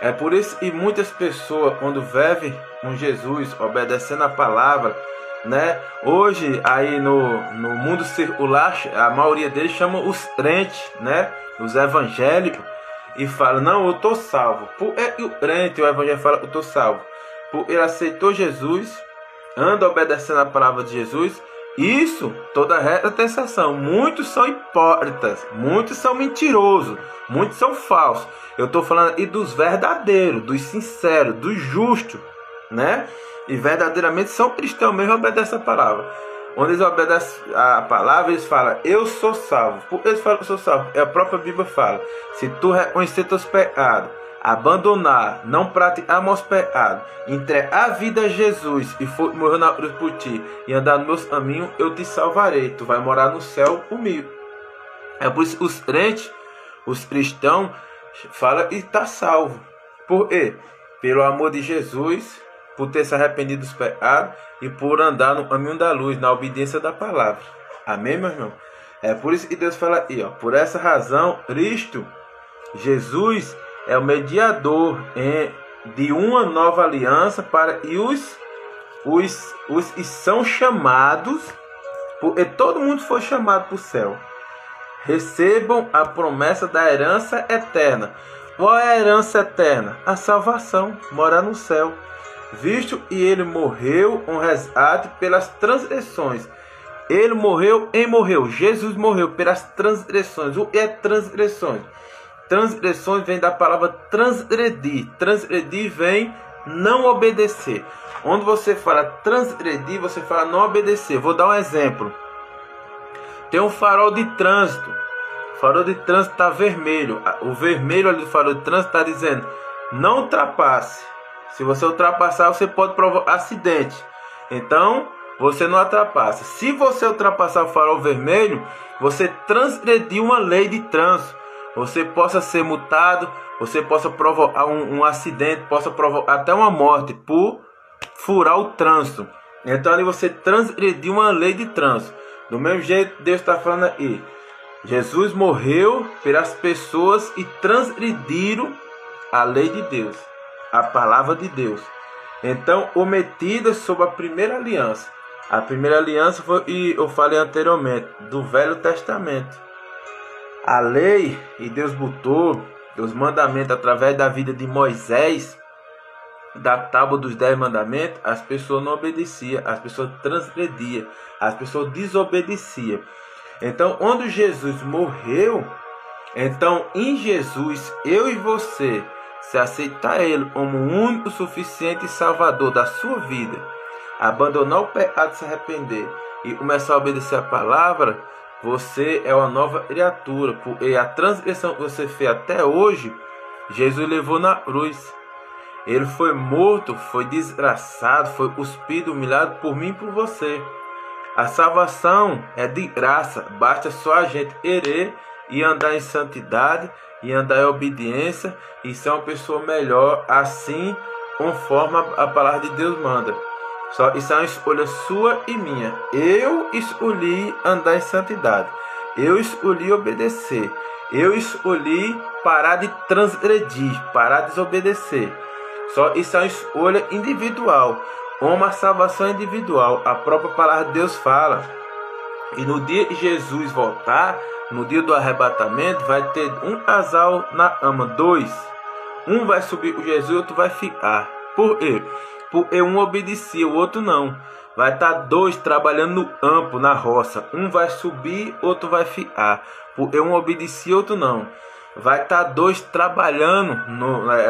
É por isso que muitas pessoas, quando vivem com Jesus, obedecendo a palavra, né, hoje aí no mundo circular, a maioria deles chamam os crentes, né, os evangélicos, e fala: não, eu estou salvo. Por que o crente, o evangelho, fala: eu estou salvo? Porque ele aceitou Jesus, anda obedecendo a palavra de Jesus. Isso, toda reta tem exceção. Muitos são hipócritas, muitos são mentirosos, muitos são falsos. Eu estou falando aqui dos verdadeiros, dos sinceros, dos justos, né? E verdadeiramente são cristãos mesmo, obedecem a palavra. Quando eles obedecem a palavra, eles falam: eu sou salvo. Por que eles falam: eu sou salvo? A própria Bíblia fala: se tu reconhecer teus pecados, abandonar, não praticar meus pecados, entregar a vida a Jesus e morrer na cruz por ti e andar nos meus caminhos, eu te salvarei. Tu vai morar no céu comigo. É por isso que os crentes, os cristãos, falam e está salvo. Por quê? Pelo amor de Jesus, por ter se arrependido dos pecados e por andar no caminho da luz, na obediência da palavra. Amém, meu irmão? É por isso que Deus fala aí, ó: por essa razão, Cristo, Jesus, é o mediador de uma nova aliança para os que são chamados, porque todo mundo foi chamado para o céu, recebam a promessa da herança eterna. Qual é a herança eterna? A salvação, morar no céu. Visto que ele morreu um resgate pelas transgressões. Ele morreu e morreu. Jesus morreu pelas transgressões. O que é transgressões? Transgressões vem da palavra transgredir. Transgredir vem não obedecer. Onde você fala transgredir, você fala não obedecer. Vou dar um exemplo. Tem um farol de trânsito. O farol de trânsito está vermelho. O vermelho ali do farol de trânsito está dizendo: não ultrapasse. Se você ultrapassar, você pode provocar acidente. Então, você não ultrapassa. Se você ultrapassar o farol vermelho, você transgrediu uma lei de trânsito. Você possa ser multado, você possa provocar um acidente, possa provocar até uma morte por furar o trânsito. Então ali você transgrediu uma lei de trânsito. Do mesmo jeito, Deus está falando aí. Jesus morreu pelas pessoas e transgrediram a lei de Deus, a palavra de Deus. Então, omitidas sob a primeira aliança. A primeira aliança foi, e eu falei anteriormente, do Velho Testamento. A lei, e Deus botou os mandamentos através da vida de Moisés, da tábua dos 10 mandamentos, as pessoas não obedeciam, as pessoas transgrediam, as pessoas desobedeciam. Então, onde Jesus morreu, então em Jesus, eu e você, se aceitar Ele como o único, suficiente Salvador da sua vida, abandonar o pecado, se arrepender e começar a obedecer a palavra, você é uma nova criatura. E a transgressão que você fez até hoje, Jesus levou na cruz. Ele foi morto, foi desgraçado, foi cuspido, humilhado por mim e por você. A salvação é de graça, basta só a gente querer e andar em santidade, e andar em obediência, e ser uma pessoa melhor, assim conforme a palavra de Deus manda. Isso é uma escolha sua e minha. Eu escolhi andar em santidade, eu escolhi obedecer, eu escolhi parar de transgredir, parar de desobedecer. Isso é uma escolha individual. Uma salvação individual. A própria palavra de Deus fala. E no dia que Jesus voltar, no dia do arrebatamento, vai ter um casal na ama, 2. Um vai subir com Jesus e outro vai ficar. Por quê? Porque um obedecia, o outro não. Vai estar 2 trabalhando no campo, na roça. Um vai subir, outro vai ficar. Porque um obedecia, outro não. Vai estar 2 trabalhando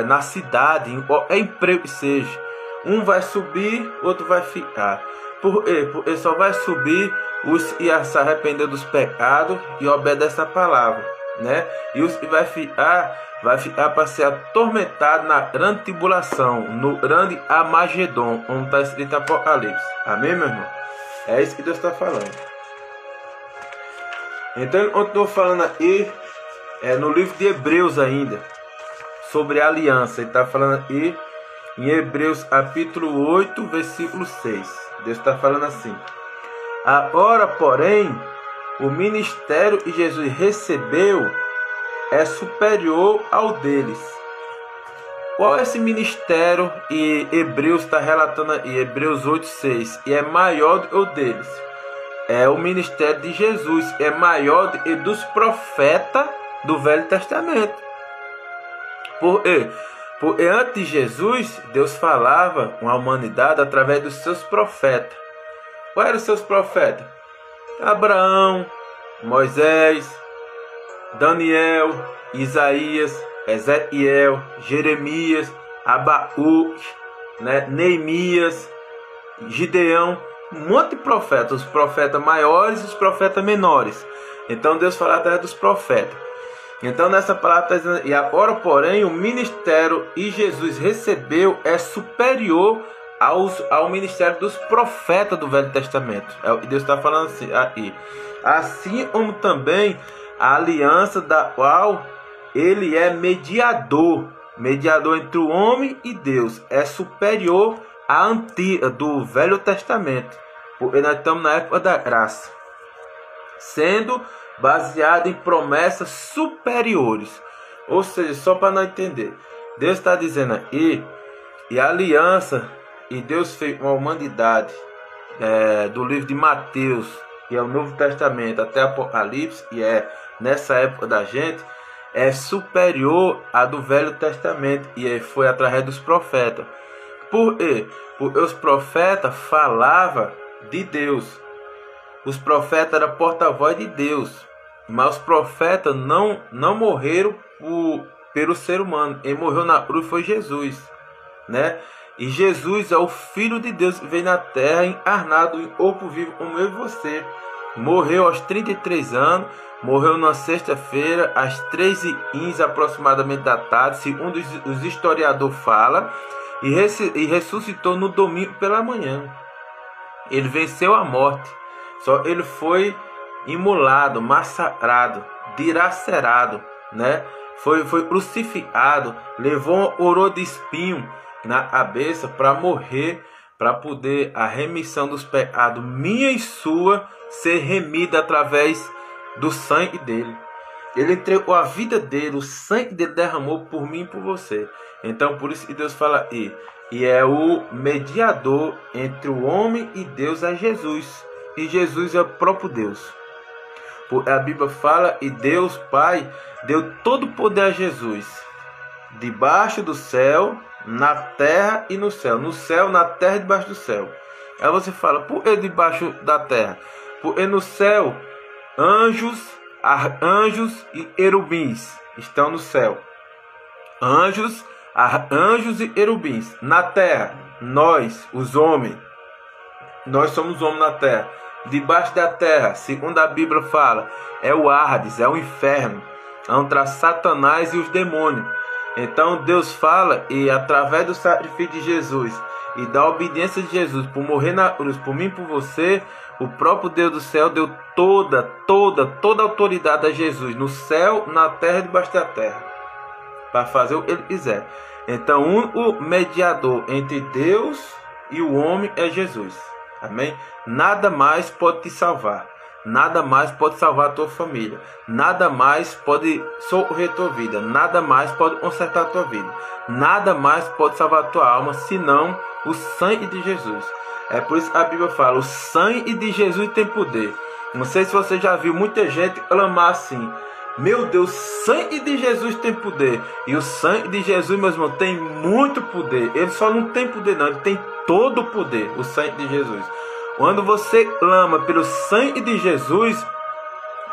na cidade, em qualquer emprego que seja. Um vai subir, outro vai ficar. Por quê? Porque só vai subir os que se arrepender dos pecados e obedecem a palavra, né? E os que vai ficar para ser atormentado na grande tribulação, no grande Amagedon, como está escrito em Apocalipse. Amém, meu irmão? É isso que Deus está falando. Então ele continuou falando aqui, no livro de Hebreus ainda, sobre a aliança. Ele está falando aqui em Hebreus capítulo 8, versículo 6. Deus está falando assim: agora, porém, o ministério que Jesus recebeu é superior ao deles. Qual é esse ministério? E Hebreus está relatando em Hebreus 8, 6. E é maior do que o deles. É o ministério de Jesus. É maior do que dos profetas do Velho Testamento. Por quê? Porque antes de Jesus, Deus falava com a humanidade através dos seus profetas. Quais eram os seus profetas? Abraão, Moisés, Daniel, Isaías, Ezequiel, Jeremias, Abacuque, Neemias, Gideão, um monte de profetas, os profetas maiores e os profetas menores. Então Deus fala através dos profetas. Então nessa palavra está dizendo: e agora, porém, o ministério que Jesus recebeu é superior ao ministério dos profetas do Velho Testamento. Deus está falando assim aí. Assim como também a aliança da qual ele é mediador entre o homem e Deus, é superior à antiga do Velho Testamento, porque nós estamos na época da graça, sendo baseado em promessas superiores. Ou seja, só para não entender, Deus está dizendo aí, e a aliança que Deus fez com a humanidade, do livro de Mateus, que é o Novo Testamento, até Apocalipse, e é nessa época da gente, é superior à do Velho Testamento, e foi através dos profetas. Por quê? Porque os profetas falavam de Deus. Os profetas eram porta-voz de Deus. Mas os profetas não morreram pelo ser humano. Quem morreu na cruz foi Jesus, né? E Jesus é o Filho de Deus que veio na terra encarnado em corpo vivo como eu e você. Morreu aos 33 anos. Morreu na sexta-feira, às 3h15 aproximadamente da tarde, segundo os historiadores falam. E ressuscitou no domingo pela manhã. Ele venceu a morte. Só ele foi imolado, massacrado, dilacerado, né? Foi crucificado, levou uma coroa de espinho na cabeça para morrer para poder a remissão dos pecados minha e sua ser remida através do sangue dele. Ele entregou a vida dele, o sangue dele derramou por mim e por você. Então por isso que Deus fala aí, e é o mediador entre o homem e Deus é Jesus. E Jesus é o próprio Deus. A Bíblia fala, e Deus Pai deu todo o poder a Jesus, debaixo do céu, na terra e no céu. No céu, na terra e debaixo do céu. Aí você fala, por que debaixo da terra? Porque no céu, anjos, arcanjos e querubins estão no céu. Anjos, arcanjos e querubins. Na terra, nós, os homens. Nós somos homens na terra. Debaixo da terra, segundo a Bíblia fala, é o Hades, é o inferno, onde Satanás e os demônios. Então Deus fala, e através do sacrifício de Jesus e da obediência de Jesus por morrer na cruz por mim e por você, o próprio Deus do céu deu toda a autoridade a Jesus, no céu, na terra e debaixo da terra, para fazer o que ele quiser. Então o mediador entre Deus e o homem é Jesus. Amém? Nada mais pode te salvar. Nada mais pode salvar a tua família. Nada mais pode socorrer a tua vida. Nada mais pode consertar a tua vida. Nada mais pode salvar a tua alma, senão o sangue de Jesus. É por isso que a Bíblia fala, o sangue de Jesus tem poder. Não sei se você já viu muita gente clamar assim, meu Deus, sangue de Jesus tem poder. E o sangue de Jesus, meu irmão, tem muito poder. Ele só não tem poder não, ele tem todo o poder, o sangue de Jesus. Quando você clama pelo sangue de Jesus,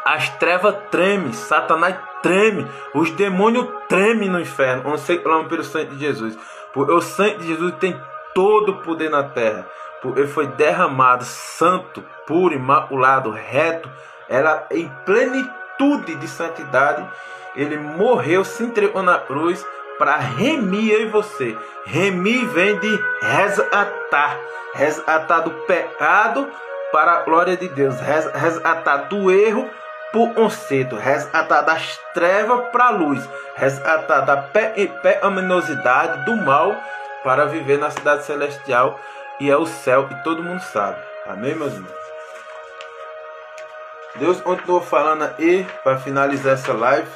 as trevas tremem, Satanás treme, os demônios tremem no inferno. Quando você clama pelo sangue de Jesus, porque o sangue de Jesus tem todo o poder na terra, porque ele foi derramado santo, puro, imaculado, reto, ela em plenitude de santidade. Ele morreu, se entregou na cruz para remir eu e você. Remir vem de resgatar. Resgatar do pecado para a glória de Deus. Resgatar do erro por conserto. Resgatar das trevas para a luz. Resgatar da pecaminosidade, do mal, para viver na cidade celestial. E é o céu, e todo mundo sabe. Amém, meus irmãos? Deus continua falando aí para finalizar essa live.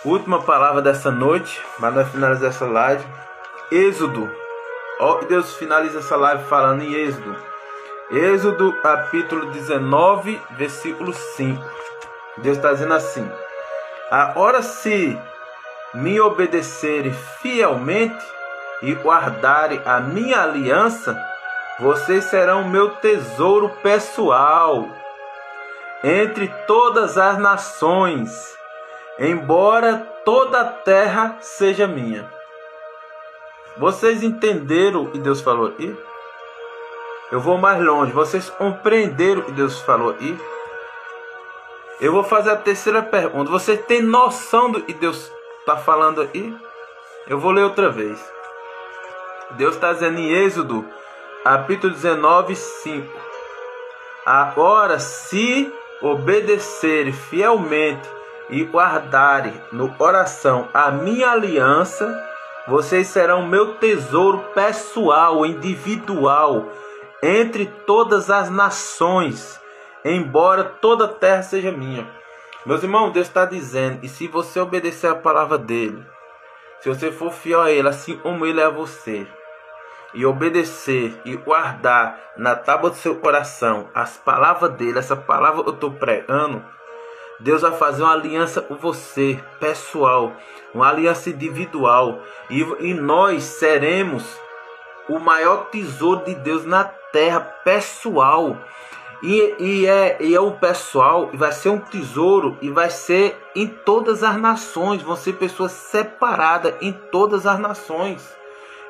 Última palavra dessa noite, para nós finalizar essa live. Êxodo. Ó, Deus finaliza essa live falando em Êxodo. Êxodo capítulo 19, versículo 5. Deus está dizendo assim: agora se me obedecerem fielmente e guardarem a minha aliança, vocês serão meu tesouro pessoal entre todas as nações, embora toda a terra seja minha. Vocês entenderam o que Deus falou aqui? Eu vou mais longe. Vocês compreenderam o que Deus falou aqui? Eu vou fazer a terceira pergunta. Você tem noção do que Deus está falando aqui? Eu vou ler outra vez. Deus está dizendo em Êxodo, capítulo 19, 5. Agora, se obedecerem fielmente e guardarem no coração a minha aliança, vocês serão meu tesouro pessoal, individual, entre todas as nações, embora toda a terra seja minha. Meus irmãos, Deus está dizendo, e se você obedecer a palavra dele, se você for fiel a ele, assim como ele é a você, e obedecer e guardar na tábua do seu coração as palavras dele, essa palavra que eu estou pregando, Deus vai fazer uma aliança com você, pessoal, uma aliança individual, e nós seremos o maior tesouro de Deus na terra, pessoal. E é um pessoal, vai ser um tesouro, e vai ser em todas as nações, vão ser pessoas separadas em todas as nações.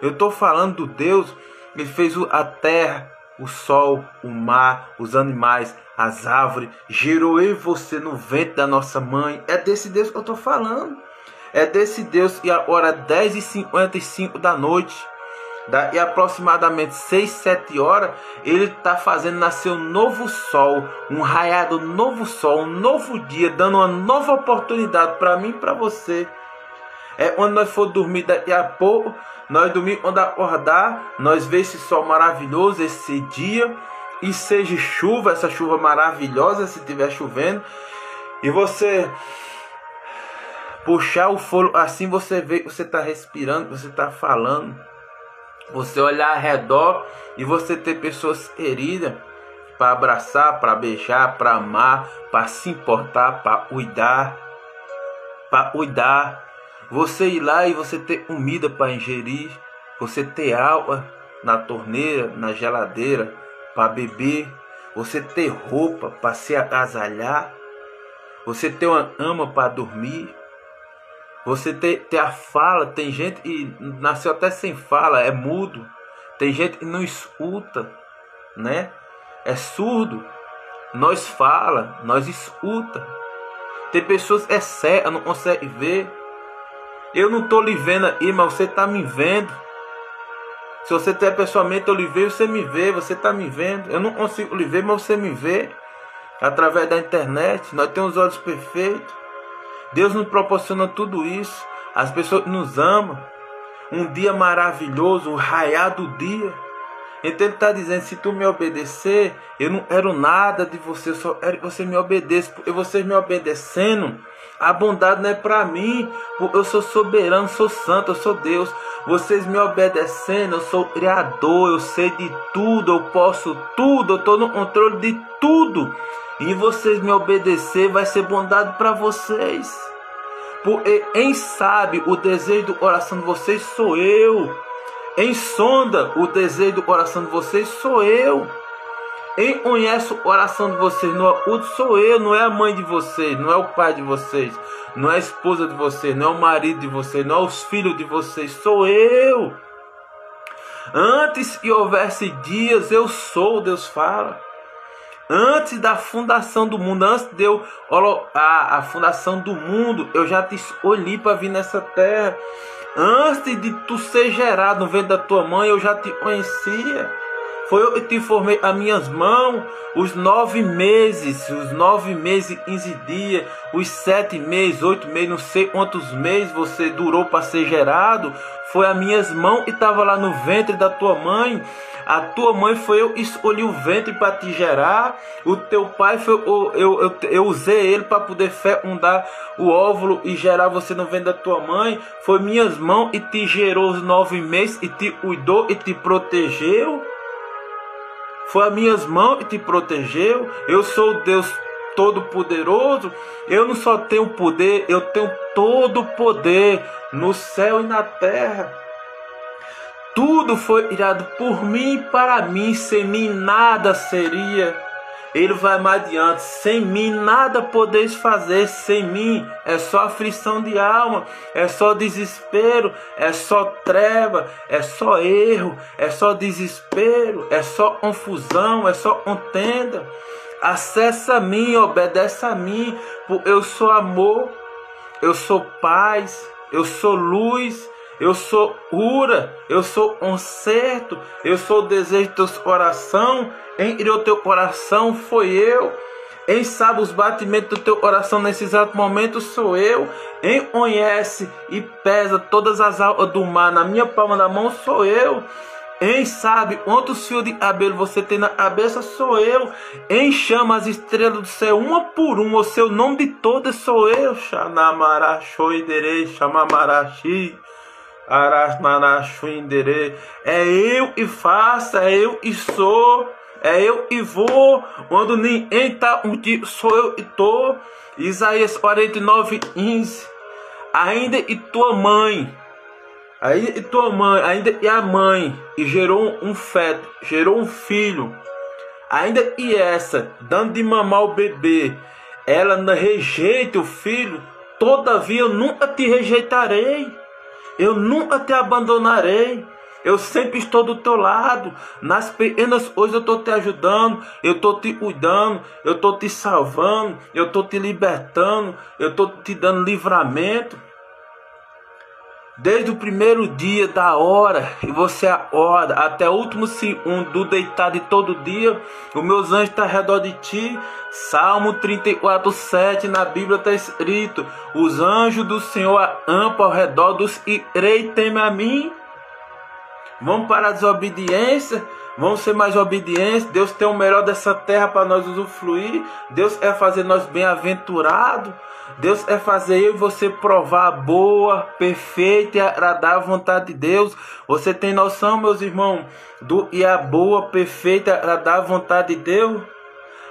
Eu estou falando do Deus, ele fez a terra, o sol, o mar, os animais, as árvores, gerou eu e você no ventre da nossa mãe. É desse Deus que eu estou falando. É desse Deus. E agora 10h55 da noite, daqui aproximadamente 6, 7 horas, ele está fazendo nascer um novo sol, um raiado novo sol, um novo dia, dando uma nova oportunidade para mim e para você. É quando nós for dormir daqui a pouco, nós dormir quando acordar, nós ver esse sol maravilhoso, esse dia, e seja chuva, essa chuva maravilhosa, se estiver chovendo, e você puxar o fôlego assim, você vê, você está respirando, você está falando, você olhar ao redor e você ter pessoas queridas para abraçar, para beijar, para amar, para se importar, para cuidar, você ir lá e você ter comida para ingerir, você ter água na torneira, na geladeira para beber, você ter roupa para se agasalhar, você ter uma cama para dormir, você ter a fala. Tem gente que nasceu até sem fala, é mudo. Tem gente que não escuta, né? É surdo. Nós fala, nós escuta. Tem pessoas que é cega, não consegue ver. Eu não estou lhe vendo aí, mas você está me vendo. Se você tem pessoalmente, eu lhe vejo, você me vê, você está me vendo. Eu não consigo lhe ver, mas você me vê. Através da internet, nós temos olhos perfeitos. Deus nos proporciona tudo isso. As pessoas nos amam. Um dia maravilhoso, o raiar do dia. Então ele está dizendo, se tu me obedecer, eu não quero nada de você, eu só quero que você me obedeça. Porque vocês me obedecendo, a bondade não é para mim. Porque eu sou soberano, sou santo, eu sou Deus. Vocês me obedecendo, eu sou o Criador, eu sei de tudo, eu posso tudo, eu estou no controle de tudo. E vocês me obedecer, vai ser bondade para vocês. Porque quem sabe o desejo do coração de vocês sou eu. Quem sonda o desejo do coração de vocês sou eu. Quem conhece o coração de vocês no oculto sou eu. Não é a mãe de vocês, não é o pai de vocês, não é a esposa de vocês, não é o marido de vocês, não é os filhos de vocês, sou eu. Antes que houvesse dias, eu sou, Deus fala. Antes da fundação do mundo, antes de eu a fundação do mundo, eu já te escolhi para vir nessa terra. Antes de tu ser gerado no ventre da tua mãe, eu já te conhecia. Foi eu que te formei as minhas mãos. Os 9 meses, os 9 meses e 15 dias, os 7 meses, 8 meses, não sei quantos meses você durou para ser gerado. Foi as minhas mãos que estavam lá no ventre da tua mãe. A tua mãe foi eu escolhi o ventre para te gerar. O teu pai foi eu usei ele para poder fecundar o óvulo e gerar você no ventre da tua mãe. Foi minhas mãos e te gerou os 9 meses e te cuidou e te protegeu. Foi as minhas mãos que te protegeu. Eu sou o Deus Todo-Poderoso. Eu não só tenho poder, eu tenho todo o poder no céu e na terra. Tudo foi criado por mim e para mim. Sem mim nada seria. Ele vai mais adiante. Sem mim nada podeis fazer. Sem mim é só aflição de alma. É só desespero. É só treva. É só erro. É só desespero. É só confusão. É só contenda. Acessa a mim. Obedece a mim. Porque eu sou amor. Eu sou paz. Eu sou luz. Eu sou cura, eu sou conserto, eu sou o desejo do teu coração. Entre o teu coração foi eu. Quem sabe os batimentos do teu coração nesse exato momento sou eu. Quem conhece e pesa todas as águas do mar na minha palma da mão sou eu. Quem sabe quantos fios de cabelo você tem na cabeça sou eu. Quem chama as estrelas do céu uma por uma, o seu nome de todas sou eu. Xanamarachoi chamamarachi. É eu que faço, é eu que sou, é eu que vou. Quando ninguém está contigo, sou eu que estou. Isaías 49:15. Ainda e tua mãe, ainda e a mãe, e gerou um feto, gerou um filho. Ainda e essa, dando de mamar o bebê, ela não rejeita o filho. Todavia eu nunca te rejeitarei. Eu nunca te abandonarei. Eu sempre estou do teu lado. Nas pequenas coisas eu estou te ajudando. Eu estou te cuidando. Eu estou te salvando. Eu estou te libertando. Eu estou te dando livramento. Desde o primeiro dia da hora e você acorda até o último segundo do deitar de todo dia, os meus anjos estão ao redor de ti. Salmo 34:7 na Bíblia está escrito: os anjos do Senhor acampam ao redor dos que creem e temem a mim. Vamos parar a desobediência. Vamos ser mais obedientes. Deus tem o melhor dessa terra para nós usufruir. Deus é fazer nós bem-aventurados. Deus é fazer eu e você provar a boa, perfeita e agradável vontade de Deus. Você tem noção, meus irmãos, e a boa, perfeita e agradável vontade de Deus?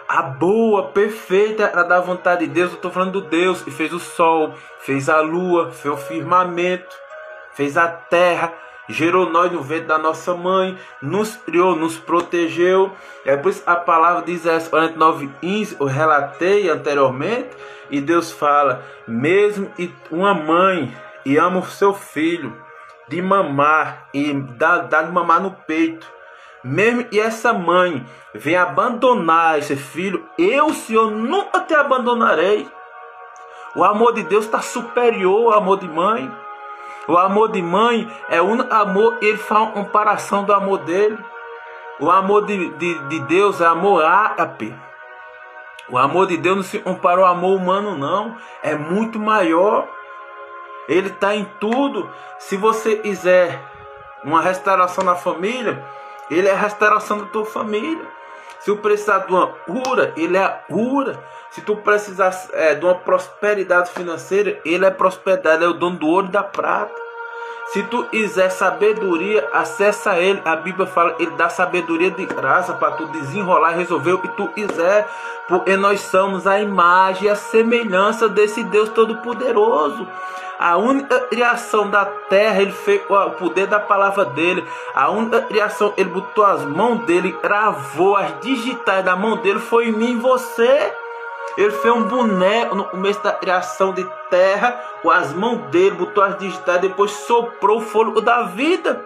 A boa, perfeita e agradável vontade de Deus. Eu estou falando do Deus que fez o sol, fez a lua, fez o firmamento, fez a terra, gerou nós no ventre da nossa mãe, nos criou, nos protegeu. É por isso a palavra de Isaías 49:15, eu relatei anteriormente, e Deus fala: mesmo uma mãe e ama o seu filho de mamar e dá de mamar no peito, mesmo e essa mãe vem abandonar esse filho, eu, Senhor, nunca te abandonarei. O amor de Deus está superior ao amor de mãe. O amor de mãe é um amor, ele faz uma comparação do amor dele. O amor de Deus é amor ágape. O amor de Deus não se compara ao amor humano, não. É muito maior. Ele está em tudo. Se você quiser uma restauração na família, ele é a restauração da tua família. Se tu precisar de uma cura, ele é a cura. Se tu precisar de uma prosperidade financeira, ele é prosperidade, é o dono do ouro e da prata. Se tu quiser sabedoria, acessa a ele. A Bíblia fala, ele dá sabedoria de graça para tu desenrolar e resolver o que tu quiser. Porque nós somos a imagem e a semelhança desse Deus Todo-Poderoso. A única criação da terra, ele fez o poder da palavra dele. A única criação, ele botou as mãos dele, gravou as digitais da mão dele, foi em mim e você. Ele fez um boneco no começo da criação de terra, com as mãos dele, botou as digitais, depois soprou o fôlego da vida.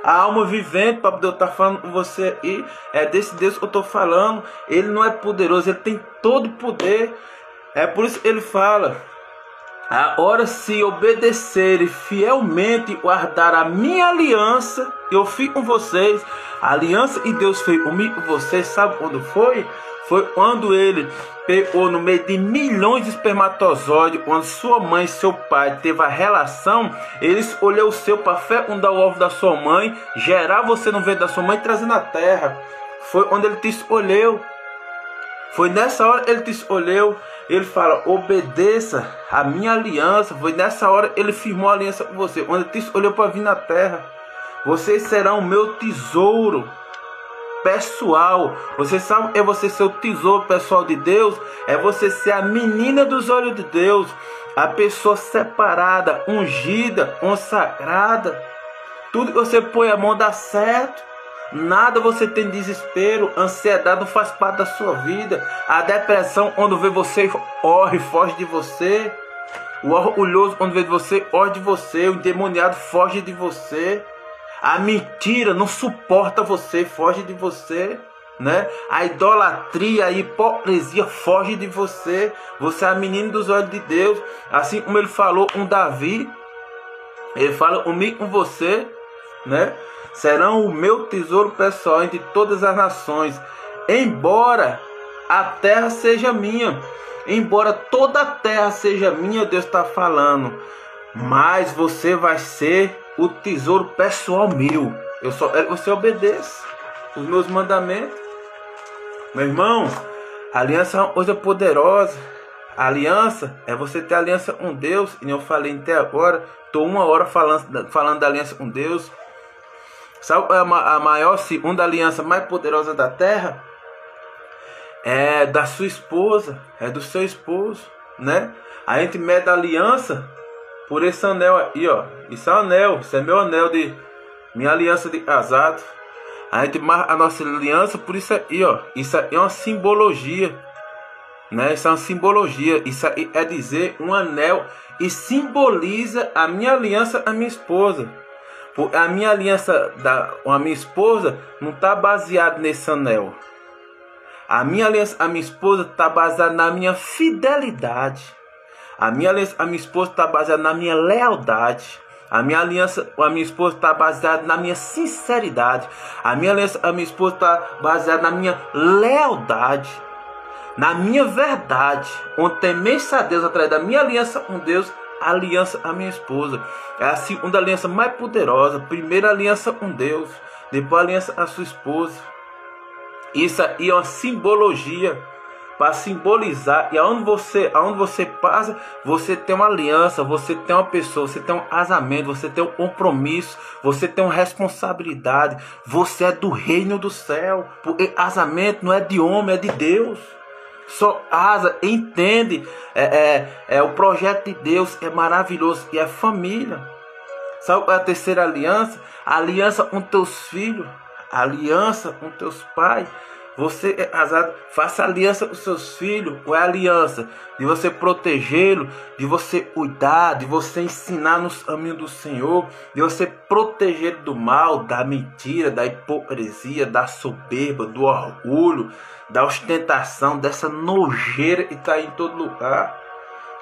A alma vivente, para poder estar falando com você aí, é desse Deus que eu estou falando. Ele não é poderoso, ele tem todo o poder. É por isso que ele fala: a hora se obedecerem fielmente, guardar a minha aliança, eu fico com vocês. A aliança que Deus fez comigo, com vocês, sabe quando foi? Foi quando ele pegou no meio de milhões de espermatozoides, quando sua mãe e seu pai teve a relação, ele escolheu o seu para fecundar o ovo da sua mãe, gerar você no ventre da sua mãe e trazer na terra. Foi onde ele te escolheu. Foi nessa hora que ele te escolheu. Ele fala: obedeça a minha aliança. Foi nessa hora que ele firmou a aliança com você, onde ele te escolheu para vir na terra. Vocês serão o meu tesouro pessoal. Você sabe, é você ser o tesouro pessoal de Deus, é você ser a menina dos olhos de Deus, a pessoa separada, ungida, consagrada. Tudo que você põe a mão dá certo. Nada você tem desespero, ansiedade não faz parte da sua vida. A depressão, quando vê você, corre, foge de você. O orgulhoso, quando vê você, foge de você. O endemoniado foge de você. A mentira não suporta você, foge de você, né? A idolatria, a hipocrisia foge de você. Você é a menina dos olhos de Deus. Assim como ele falou com Davi, ele fala comigo, com você, né? Serão o meu tesouro pessoal entre todas as nações. Embora a terra seja minha, embora toda a terra seja minha, Deus está falando, mas você vai ser o tesouro pessoal meu. Eu só quero que você obedeça os meus mandamentos. Meu irmão, a aliança é uma coisa poderosa. A aliança é você ter aliança com Deus. E eu falei até agora, estou 1 hora falando da aliança com Deus. Sabe qual é a maior, segunda aliança mais poderosa da terra? É da sua esposa, é do seu esposo, né? A gente mede a aliança por esse anel aí, ó. Isso é um anel, isso é meu anel de minha aliança de casado. A gente marca a nossa aliança por isso aí, ó. Isso aí é uma simbologia, né? Isso é uma simbologia. Isso aí é dizer um anel e simboliza a minha aliança à minha esposa. A minha aliança com a minha esposa não está baseada nesse anel. A minha aliança à minha esposa está baseada na minha fidelidade. A minha aliança à minha esposa está baseada na minha lealdade. A minha aliança com a minha esposa está baseada na minha sinceridade. A minha aliança à minha esposa está baseada na minha lealdade, na minha verdade. Onde temesse a Deus através da minha aliança com Deus, aliança à minha esposa. É a segunda aliança mais poderosa. Primeira aliança com Deus, depois a aliança à sua esposa. Isso aí é uma simbologia para simbolizar. E aonde você passa, você tem uma aliança, você tem uma pessoa, você tem um casamento, você tem um compromisso, você tem uma responsabilidade. Você é do reino do céu. Porque casamento não é de homem, é de Deus. Só asa, entende? O projeto de Deus é maravilhoso e é família. Sabe qual é a terceira aliança? A aliança com teus filhos, a aliança com teus pais. Você é casado, faça aliança com seus filhos. Qual é a aliança? De você protegê-lo, de você cuidar, de você ensinar nos caminhos do Senhor, de você proteger do mal, da mentira, da hipocrisia, da soberba, do orgulho, da ostentação, dessa nojeira que está em todo lugar.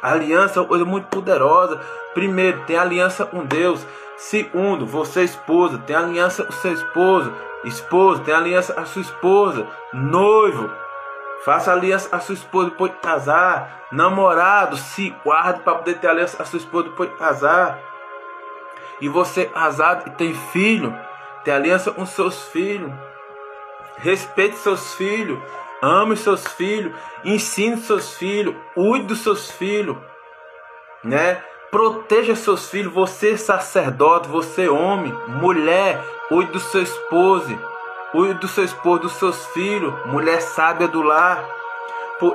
A aliança é uma coisa muito poderosa. Primeiro, tem aliança com Deus. Segundo, você esposa, tem aliança com seu esposo. Esposa, tem aliança com a sua esposa. Noivo, faça aliança com a sua esposa depois de casar. Namorado, se guarde para poder ter aliança com a sua esposa depois de casar. E você casado e tem filho, tem aliança com seus filhos. Respeite seus filhos. Ame seus filhos, ensine seus filhos, cuide dos seus filhos, né? Proteja seus filhos. Você sacerdote, você homem, mulher, cuide do seu esposo, cuide do seu esposo, dos seus filhos, mulher sábia do lar.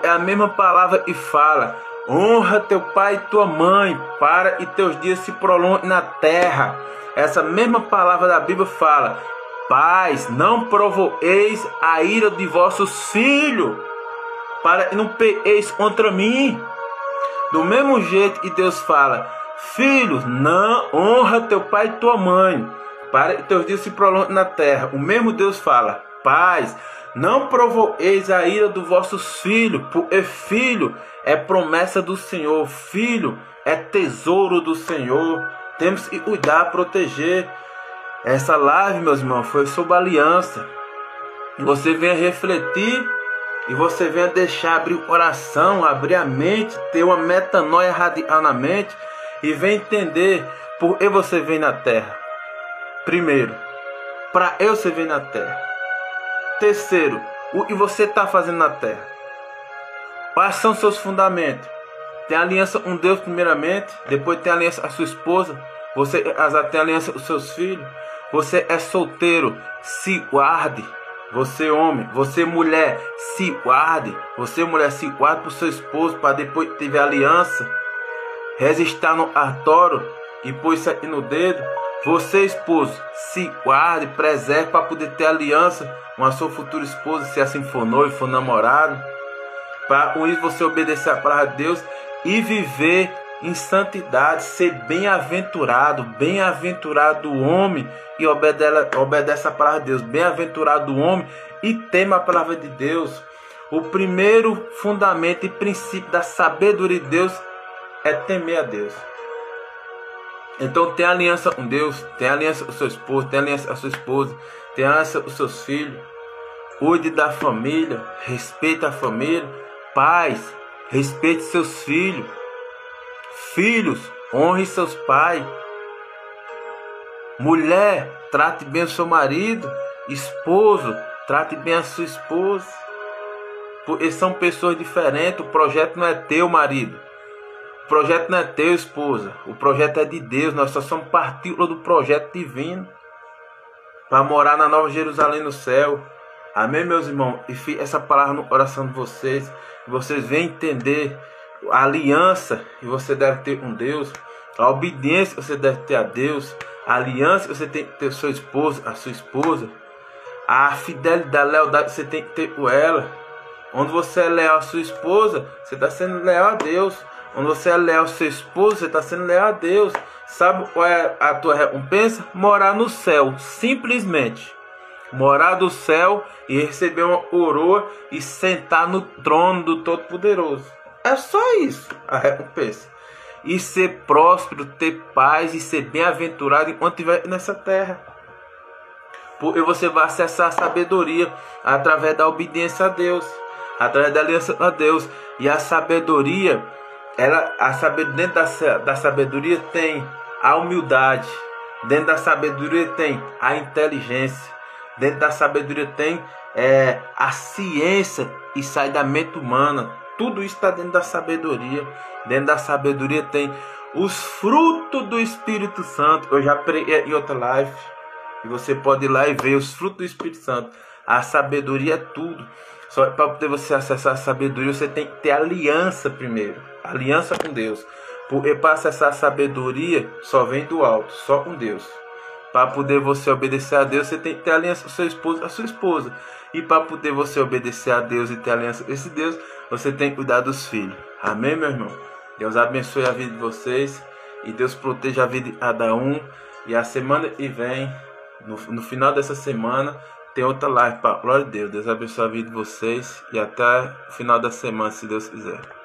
É a mesma palavra e fala: honra teu pai e tua mãe, para e teus dias se prolonguem na terra. Essa mesma palavra da Bíblia fala: pais, não provoeis a ira de vossos filhos, para que não pequeis contra mim. Do mesmo jeito que Deus fala: filhos, não honra teu pai e tua mãe, para que teus dias se prolonguem na terra. O mesmo Deus fala: pais, não provoeis a ira dos vossos filhos, porque filho é promessa do Senhor, filho é tesouro do Senhor. Temos que cuidar, proteger. Essa live, meus irmãos, foi sobre aliança. Você venha refletir e você venha deixar abrir o coração, abrir a mente, ter uma metanoia radical na mente e venha entender por que você vem na terra. Primeiro, para eu você vem na terra. Terceiro, o que você está fazendo na terra. Quais são seus fundamentos? Tem aliança com Deus primeiramente, depois tem aliança com a sua esposa. Você é casado, tem aliança com seus filhos. Você é solteiro, se guarde. Você homem, você mulher, se guarde. Você mulher, se guarde para o seu esposo, para depois que tiver aliança, resistir no cartório e pôr isso aqui no dedo. Você esposo, se guarde, preserve para poder ter aliança com a sua futura esposa, se assim for noivo, for namorado. Para com isso você obedecer a palavra de Deus e viver em santidade, ser bem-aventurado o homem e obedece a palavra de Deus. Bem-aventurado o homem e teme a palavra de Deus. O primeiro fundamento e princípio da sabedoria de Deus é temer a Deus. Então tem aliança com Deus, tem aliança com seu esposo, tem aliança com a sua esposa, tem aliança com seus filhos. Cuide da família, respeite a família. Pais, respeite seus filhos. Filhos, honre seus pais. Mulher, trate bem o seu marido. Esposo, trate bem a sua esposa. Porque são pessoas diferentes. O projeto não é teu, marido. O projeto não é teu, esposa. O projeto é de Deus. Nós só somos partícula do projeto divino para morar na Nova Jerusalém no céu. Amém, meus irmãos? E fique essa palavra no coração de vocês. Que vocês venham entender a aliança que você deve ter com Deus, a obediência que você deve ter a Deus, a aliança que você tem que ter com seu esposo, a sua esposa, a fidelidade, a lealdade que você tem que ter com ela. Onde você é leal à sua esposa, você está sendo leal a Deus. Onde você é leal ao seu esposo, você está sendo leal a Deus. Sabe qual é a tua recompensa? Morar no céu, simplesmente. Morar no céu e receber uma coroa e sentar no trono do Todo-Poderoso. É só isso a recompensa. E ser próspero, ter paz e ser bem-aventurado enquanto estiver nessa terra. Porque você vai acessar a sabedoria através da obediência a Deus, através da aliança a Deus. E a sabedoria Dentro da sabedoria tem a humildade. Dentro da sabedoria tem a inteligência. Dentro da sabedoria tem a ciência e sai da mente humana. Tudo isso está dentro da sabedoria. Dentro da sabedoria tem os frutos do Espírito Santo. Eu já preguei em outra live. E você pode ir lá e ver os frutos do Espírito Santo. A sabedoria é tudo. Só para poder você acessar a sabedoria, você tem que ter aliança primeiro. Aliança com Deus. Porque para acessar a sabedoria, só vem do alto, só com Deus. Para poder você obedecer a Deus, você tem que ter aliança com seu esposo, a sua esposa. E para poder você obedecer a Deus e ter aliança com esse Deus, você tem que cuidar dos filhos. Amém, meu irmão? Deus abençoe a vida de vocês. E Deus proteja a vida de cada um. E a semana que vem, no final dessa semana, tem outra live para glória de Deus. Deus abençoe a vida de vocês. E até o final da semana, se Deus quiser.